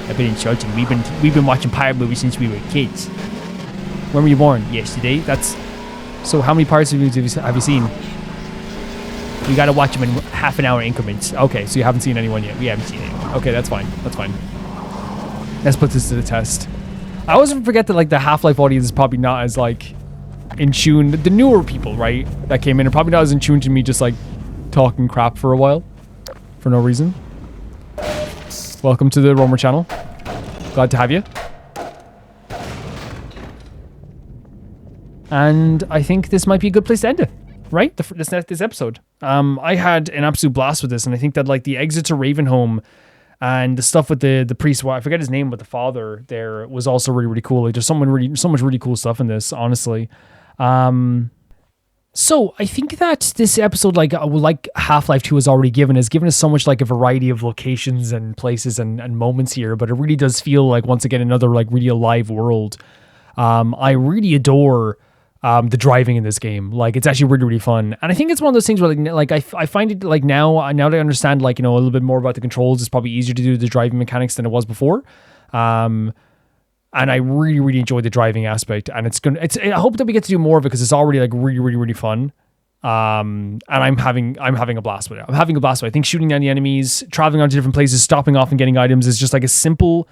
I've been insulting. We've been watching pirate movies since we were kids. When were you born? Yesterday. That's... So how many pirate movies have you seen? We gotta watch them in half-an-hour increments. Okay, so you haven't seen anyone yet. We haven't seen anyone. Okay, that's fine. That's fine. Let's put this to the test. I always forget that like the Half-Life audience is probably not as like in tune. The newer people, right, that came in are probably not as in tune to me just like talking crap for a while. For no reason. Welcome to the Romer channel. Glad to have you. And I think this might be a good place to end it, right? This episode. I had an absolute blast with this, and I think that like the exit to Ravenholm and the stuff with the priest, well, I forget his name, but the father there was also really, really cool. Like there's so much really cool stuff in this, honestly. So I think that this episode, like Half-Life 2 has given us so much like a variety of locations and places and moments here, but it really does feel like, once again, another like really alive world. I really adore the driving in this game. Like it's actually really, really fun. And I think it's one of those things where like I find it like now that I understand like, you know, a little bit more about the controls, it's probably easier to do the driving mechanics than it was before. And I really, really enjoy the driving aspect, and I hope that we get to do more of it because it's already like really, really, really fun. And I'm having a blast with it. I think shooting down the enemies, traveling onto different places, stopping off and getting items is just like a simple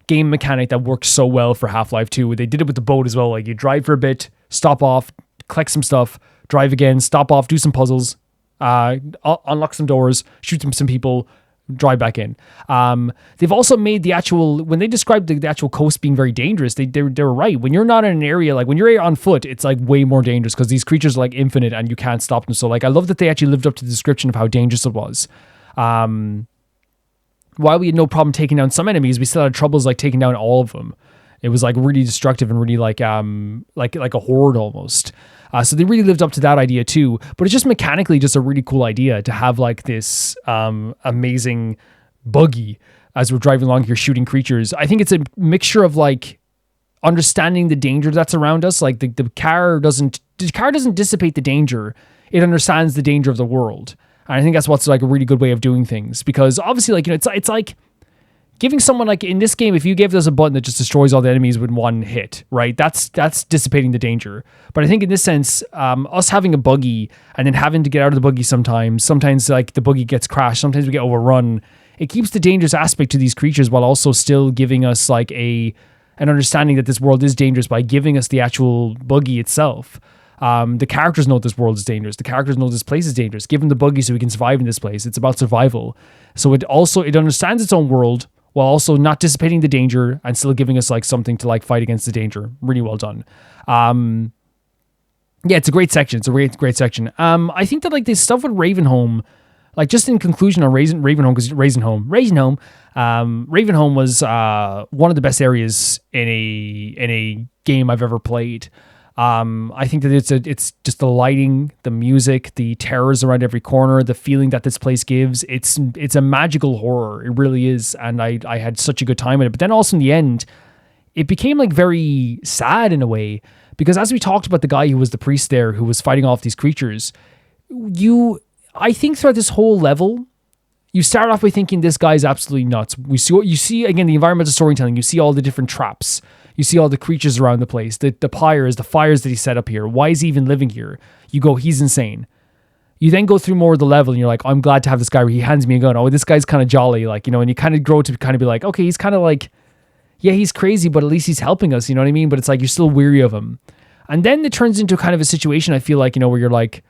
game mechanic that works so well for Half-Life 2. They did it with the boat as well. Like you drive for a bit, stop off, collect some stuff, drive again, stop off, do some puzzles, unlock some doors, shoot some people, drive back in. They've also made when they described the actual coast being very dangerous, they were right. When you're not in an area, like when you're on foot, it's like way more dangerous because these creatures are like infinite and you can't stop them. So like I love that they actually lived up to the description of how dangerous it was. While we had no problem taking down some enemies, we still had troubles like taking down all of them. It was like really destructive and really like a horde almost. So they really lived up to that idea too. But it's just mechanically just a really cool idea to have like this amazing buggy as we're driving along here shooting creatures. I think it's a mixture of like understanding the danger that's around us. Like the car doesn't dissipate the danger. It understands the danger of the world. And I think that's what's like a really good way of doing things, because obviously like, you know, it's like giving someone, like in this game, if you gave us a button that just destroys all the enemies with one hit, right? That's dissipating the danger. But I think in this sense, us having a buggy and then having to get out of the buggy sometimes like the buggy gets crashed, sometimes we get overrun. It keeps the dangerous aspect to these creatures while also still giving us like an understanding that this world is dangerous by giving us the actual buggy itself. The characters know this world is dangerous. The characters know this place is dangerous. Give them the buggy so we can survive in this place. It's about survival. So it understands its own world while also not dissipating the danger and still giving us like something to like fight against the danger. Really well done. Yeah, it's a great section. It's a great section. I think that like this stuff with Ravenholm, like just in conclusion on Ravenholm, because Ravenholm was one of the best areas in a game I've ever played. I think that it's just the lighting, the music, the terrors around every corner, the feeling that this place gives. It's a magical horror. It really is. And I had such a good time in it. But then also in the end, it became like very sad in a way, because as we talked about the guy who was the priest there, who was fighting off these creatures, I think throughout this whole level, you start off by thinking this guy's absolutely nuts. You see again, the environmental storytelling. You see all the different traps. You see all the creatures around the place, the pyres, the fires that he set up here. Why is he even living here? You go, he's insane. You then go through more of the level and you're like, I'm glad to have this guy where he hands me a gun. Oh, this guy's kind of jolly. Like, you know, and you kind of grow to kind of be like, okay, he's kind of like, yeah, he's crazy, but at least he's helping us. You know what I mean? But it's like, you're still weary of him. And then it turns into kind of a situation, I feel like, you know, where you're like,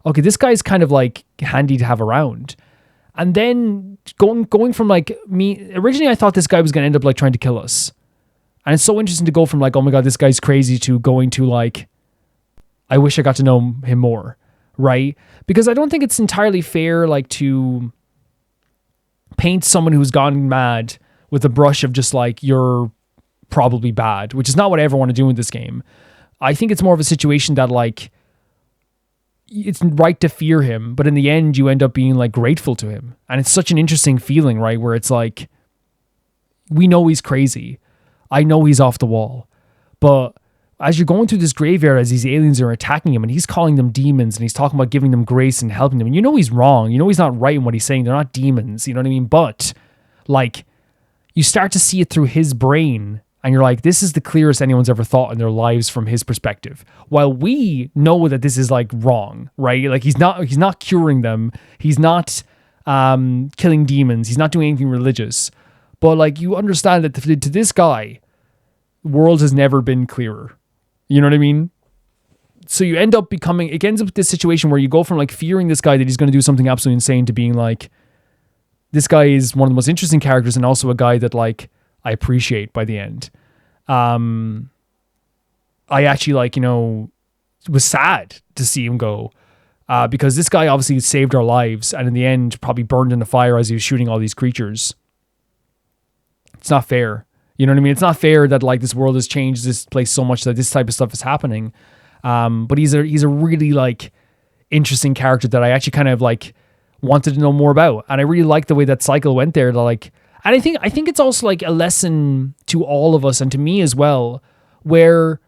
okay, this guy's kind of like handy to have around. And then going from like me, originally I thought this guy was going to end up like trying to kill us. And it's so interesting to go from like, oh my God, this guy's crazy, to going to like, I wish I got to know him more, right? Because I don't think it's entirely fair like to paint someone who's gone mad with a brush of just like, you're probably bad, which is not what I ever want to do in this game. I think it's more of a situation that like, it's right to fear him, but in the end you end up being like grateful to him. And it's such an interesting feeling, right? Where it's like, we know he's crazy. I know he's off the wall, but as you're going through this graveyard, as these aliens are attacking him and he's calling them demons and he's talking about giving them grace and helping them, and you know he's wrong. You know he's not right in what he's saying. They're not demons. You know what I mean? But like, you start to see it through his brain and you're like, this is the clearest anyone's ever thought in their lives from his perspective. While we know that this is like wrong, right? Like he's not curing them. He's not killing demons. He's not doing anything religious. But like, you understand that to this guy, the world has never been clearer. You know what I mean? So you end up it ends up with this situation where you go from like fearing this guy that he's going to do something absolutely insane to being like, this guy is one of the most interesting characters and also a guy that like, I appreciate by the end. I actually like, was sad to see him go, because this guy obviously saved our lives, and in the end probably burned in the fire as he was shooting all these creatures. It's not fair. You know what I mean? It's not fair that like this world has changed this place so much that this type of stuff is happening. But he's a really like interesting character that I actually kind of like wanted to know more about. And I really like the way that cycle went there. Like, and I think it's also like a lesson to all of us and to me as well, where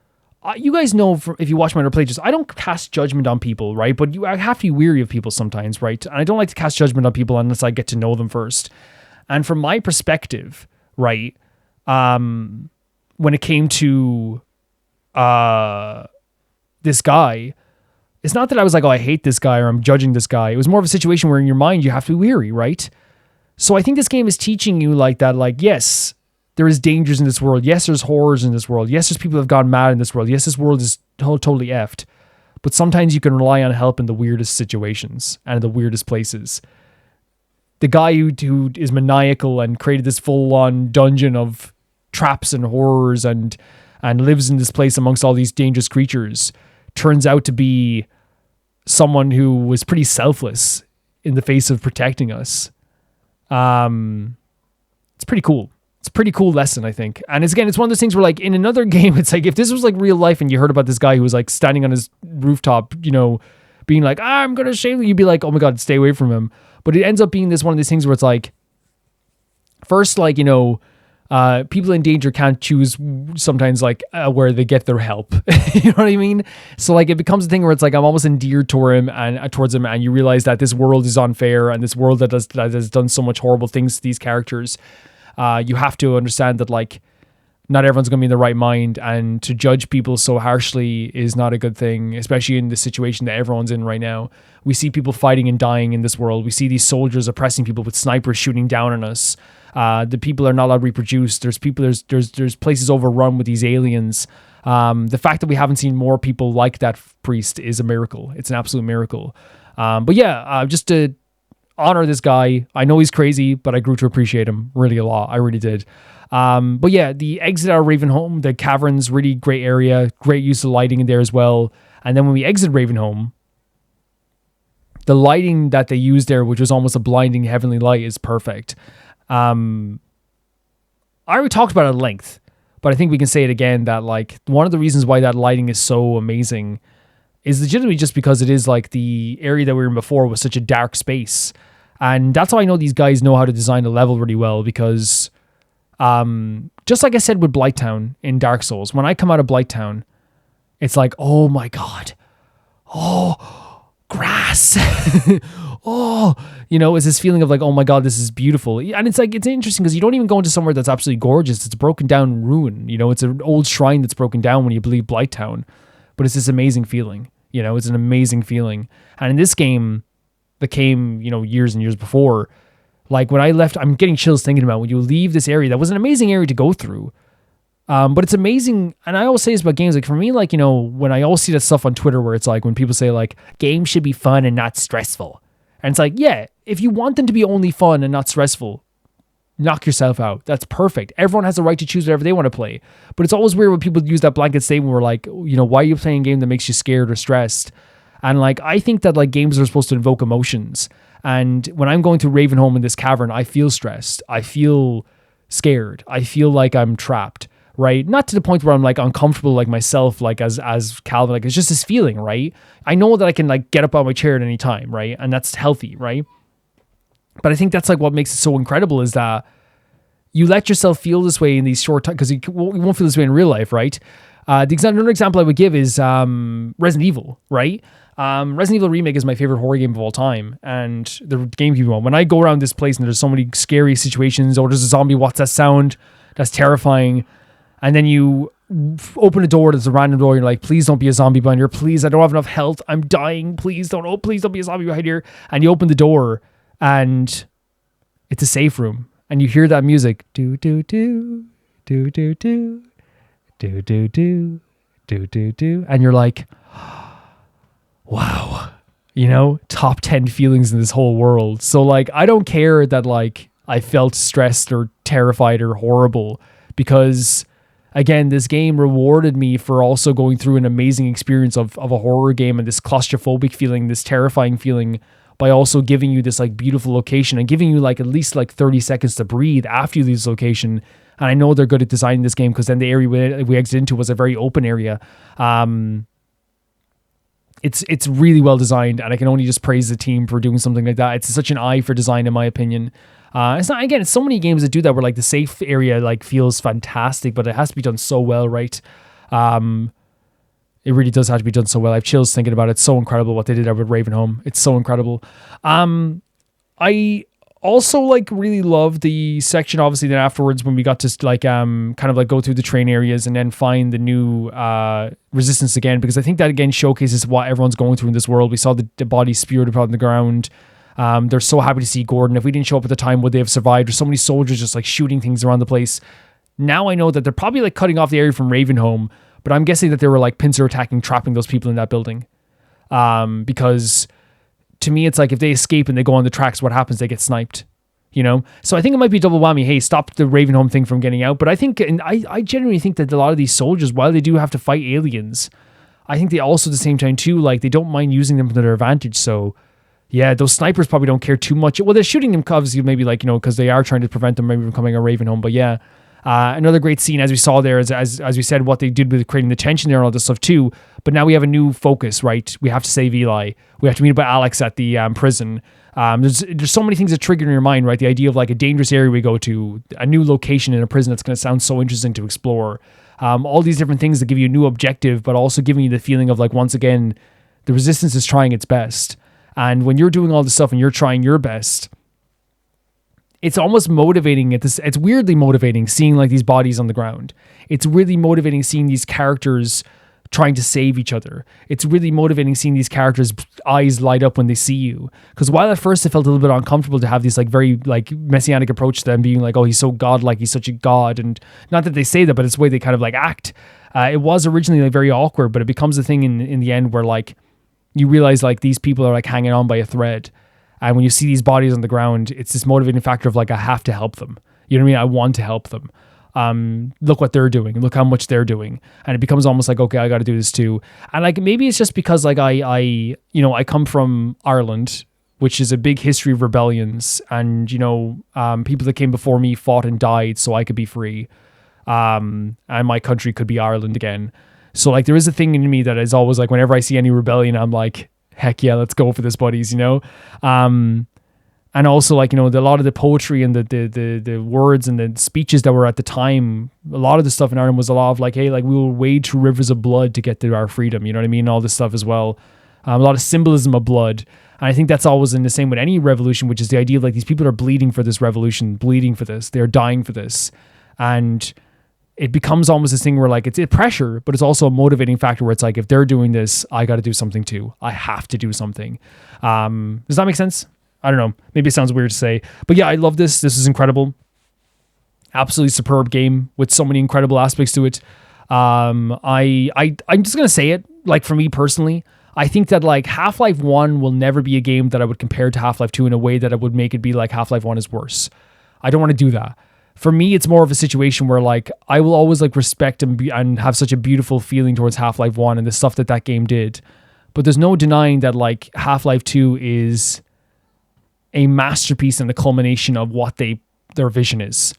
you guys know if you watch my other playthroughs, I don't cast judgment on people, right? But I have to be weary of people sometimes, right? And I don't like to cast judgment on people unless I get to know them first. And from my perspective, right, when it came to this guy, it's not that I was like, oh, I hate this guy or I'm judging this guy. It was more of a situation where in your mind you have to be weary, right? So I think this game is teaching you like that, like, yes, there is dangers in this world. Yes, there's horrors in this world. Yes, there's people that have gone mad in this world. Yes, this world is totally effed. But sometimes you can rely on help in the weirdest situations and in the weirdest places. The guy who is maniacal and created this full-on dungeon of traps and horrors and lives in this place amongst all these dangerous creatures turns out to be someone who was pretty selfless in the face of protecting us. It's pretty cool. It's a pretty cool lesson, I think. And it's one of those things where like in another game, it's like if this was like real life and you heard about this guy who was like standing on his rooftop, being like, I'm going to shave you, you'd be like, oh my God, stay away from him. But it ends up being this one of these things where it's like, first, like, people in danger can't choose sometimes like where they get their help. You know what I mean? So like it becomes a thing where it's like I'm almost endeared towards him, and you realize that this world is unfair and this world that has done so much horrible things to these characters. You have to understand that like not everyone's going to be in the right mind, and to judge people so harshly is not a good thing, especially in the situation that everyone's in right now. We see people fighting and dying in this world. We see these soldiers oppressing people with snipers shooting down on us. The people are not allowed to reproduce. There's places overrun with these aliens. The fact that we haven't seen more people like that priest is a miracle. It's an absolute miracle. But yeah, just to honor this guy. I know he's crazy, but I grew to appreciate him really a lot. I really did. But yeah, the exit out of Ravenholm, the caverns, really great area, great use of lighting in there as well. And then when we exit Ravenholm, the lighting that they used there, which was almost a blinding heavenly light, is perfect. I already talked about it at length, but I think we can say it again that like one of the reasons why that lighting is so amazing is legitimately just because it is like the area that we were in before was such a dark space. And that's how I know these guys know how to design a level really well, because just like I said with Blighttown in Dark Souls, when I come out of Blighttown, it's like, oh my God, oh, grass. Oh, it's this feeling of like, oh my God, this is beautiful. And it's like, it's interesting because you don't even go into somewhere that's absolutely gorgeous. It's a broken down ruin. It's an old shrine that's broken down when you believe Blighttown, but it's this amazing feeling. It's an amazing feeling. And in this game that came, years and years before, like when I left, I'm getting chills thinking about when you leave this area. That was an amazing area to go through. But it's amazing. And I always say this about games. Like for me, like, when I always see that stuff on Twitter where it's like, when people say like, games should be fun and not stressful. And it's like, yeah, if you want them to be only fun and not stressful, knock yourself out. That's perfect. Everyone has the right to choose whatever they want to play. But it's always weird when people use that blanket statement where like, why are you playing a game that makes you scared or stressed? And like, I think that like games are supposed to invoke emotions. And when I'm going through Ravenholm in this cavern, I feel stressed. I feel scared. I feel like I'm trapped, right? Not to the point where I'm like uncomfortable like myself, like as Calvin, like it's just this feeling, right? I know that I can like get up out of my chair at any time, right? And that's healthy, right? But I think that's like what makes it so incredible is that you let yourself feel this way in these short time, because you won't feel this way in real life, right? Another example I would give is Resident Evil, right? Resident Evil Remake is my favorite horror game of all time, and the GameCube one. When I go around this place and there's so many scary situations, or there's a zombie, what's that sound? That's terrifying. And then you open a door, there's a random door, and you're like, please don't be a zombie behind here. Please, I don't have enough health. I'm dying. Please don't be a zombie behind here. And you open the door, and it's a safe room. And you hear that music. Do, do, do, do, do, do, do, do, do, do, do, do. And you're like, wow. Top 10 feelings in this whole world. So, like, I don't care that, like, I felt stressed or terrified or horrible, because again, this game rewarded me for also going through an amazing experience of a horror game and this claustrophobic feeling, this terrifying feeling, by also giving you this like beautiful location and giving you like at least like 30 seconds to breathe after you leave this location. And I know they're good at designing this game, because then the area we exited into was a very open area. It's really well designed, and I can only just praise the team for doing something like that. It's such an eye for design, in my opinion. It's not, again, it's so many games that do that, where like the safe area like feels fantastic, but it has to be done so well, right? It really does have to be done so well. I have chills thinking about it. It's so incredible what they did there with Ravenholm. It's so incredible. I also like really love the section, obviously, then afterwards when we got to like kind of like go through the train areas and then find the new resistance again, because I think that again showcases what everyone's going through in this world. We saw the bodies spewed upon the ground. They're so happy to see Gordon. If we didn't show up at the time, would they have survived? There's so many soldiers just like shooting things around the place. Now I know that they're probably like cutting off the area from Ravenholm, but I'm guessing that they were like pincer attacking, trapping those people in that building. Because to me, it's like if they escape and they go on the tracks, what happens? They get sniped, you know? So I think it might be double whammy. Hey, stop the Ravenholm thing from getting out. But I think, and I genuinely think that a lot of these soldiers, while they do have to fight aliens, I think they also at the same time too, like they don't mind using them to their advantage. So yeah, those snipers probably don't care too much. Well, they're shooting them obviously maybe like, you know, because they are trying to prevent them maybe from coming on Ravenholm. But yeah, another great scene, as we saw there, as we said, what they did with creating the tension there and all this stuff too. But now we have a new focus, right? We have to save Eli. We have to meet up with Alex at the prison. There's so many things that trigger in your mind, right? The idea of like a dangerous area we go to, a new location in a prison that's going to sound so interesting to explore. All these different things that give you a new objective, but also giving you the feeling of like, once again, the resistance is trying its best. And when you're doing all this stuff and you're trying your best, it's almost motivating. It's weirdly motivating seeing like these bodies on the ground. It's really motivating seeing these characters trying to save each other. It's really motivating seeing these characters' eyes light up when they see you. Because while at first it felt a little bit uncomfortable to have this like very like messianic approach to them, being like, oh, he's so godlike, he's such a god, and not that they say that, but it's the way they kind of like act. It was originally like very awkward, but it becomes a thing in the end where like you realize like these people are like hanging on by a thread. And when you see these bodies on the ground, it's this motivating factor of like, I have to help them. You know what I mean? I want to help them. Look what they're doing. Look how much they're doing. And it becomes almost like, okay, I got to do this too. And like, maybe it's just because like I come from Ireland, which is a big history of rebellions. And, you know, people that came before me fought and died so I could be free. And my country could be Ireland again. So like, there is a thing in me that is always like, whenever I see any rebellion, I'm like, heck yeah, let's go for this, buddies, you know? And also like, you know, a lot of the poetry and the words and the speeches that were at the time, a lot of the stuff in Ireland was a lot of like, hey, like we will wade through rivers of blood to get to our freedom. You know what I mean? All this stuff as well. A lot of symbolism of blood. And I think that's always in the same with any revolution, which is the idea of like these people are bleeding for this revolution, bleeding for this. They're dying for this. And it becomes almost this thing where like it's a pressure, but it's also a motivating factor where it's like, if they're doing this, I got to do something too. I have to do something. Does that make sense? I don't know. Maybe it sounds weird to say, but yeah, I love this. This is incredible. Absolutely superb game with so many incredible aspects to it. I'm just going to say it. Like for me personally, I think that like Half-Life 1 will never be a game that I would compare to Half-Life 2 in a way that it would make it be like Half-Life 1 is worse. I don't want to do that. For me, it's more of a situation where like I will always like respect and have such a beautiful feeling towards Half-Life 1 and the stuff that game did. But there's no denying that like Half-Life 2 is a masterpiece and the culmination of what their vision is.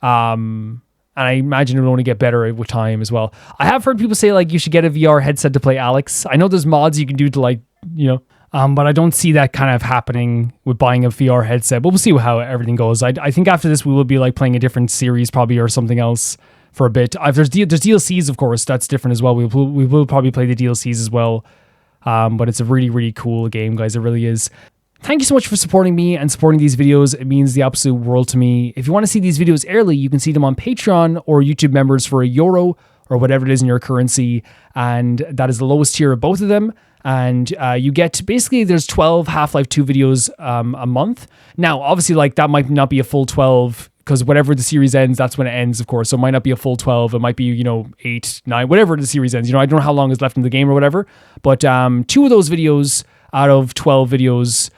And I imagine it will only get better with time as well. I have heard people say like you should get a VR headset to play Alex. I know there's mods you can do to like, you know, but I don't see that kind of happening with buying a VR headset. But we'll see how everything goes. I think after this we will be like playing a different series probably or something else for a bit. There's DLCs, of course, that's different as well. We will probably play the DLCs as well. But it's a really, really cool game, guys. It really is. Thank you so much for supporting me and supporting these videos. It means the absolute world to me. If you want to see these videos early, you can see them on Patreon or YouTube members for €1 or whatever it is in your currency. And that is the lowest tier of both of them. And you get, basically, there's 12 Half-Life 2 videos a month. Now, obviously, like that might not be a full 12 because whatever the series ends, that's when it ends, of course. So it might not be a full 12. It might be, 8, 9, whatever the series ends. I don't know how long is left in the game or whatever. But 2 of those videos out of 12 videos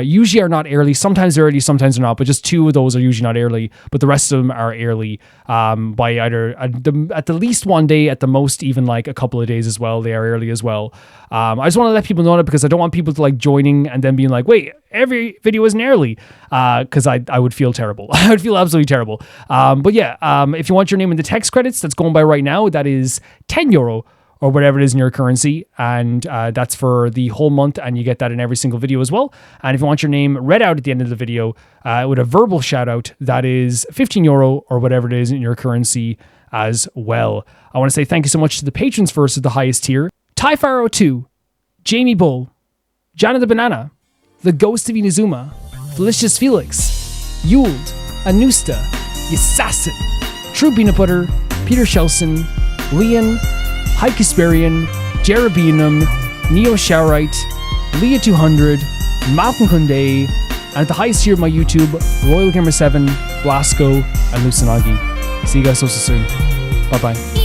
usually are not early. Sometimes they're early, sometimes they're not, but just 2 of those are usually not early, but the rest of them are early by either at the least 1 day, at the most even like a couple of days as well. They are early as well. I just want to let people know that because I don't want people to like joining and then being like, wait, every video isn't early, because I would feel terrible. I would feel absolutely terrible. But yeah, if you want your name in the text credits that's going by right now, that is €10 or whatever it is in your currency, and that's for the whole month, and you get that in every single video as well. And if you want your name read out at the end of the video with a verbal shout out, that is €15 or whatever it is in your currency as well. I want to say thank you so much to the patrons first at the highest tier: Typharo 2, Jamie Bull, Jana the Banana, The Ghost of Inazuma, Delicious Felix, Yuld, Anusta, Yasassin, True Peanut Butter, Peter Shelson, Leon, High Kasperian, Jerabinum, Neo Showerite, Leah 200, Malcolm Kunde, and at the highest tier of my YouTube, Royal Gamer 7, Blasco, and Lucinagi. See you guys so soon. Bye bye.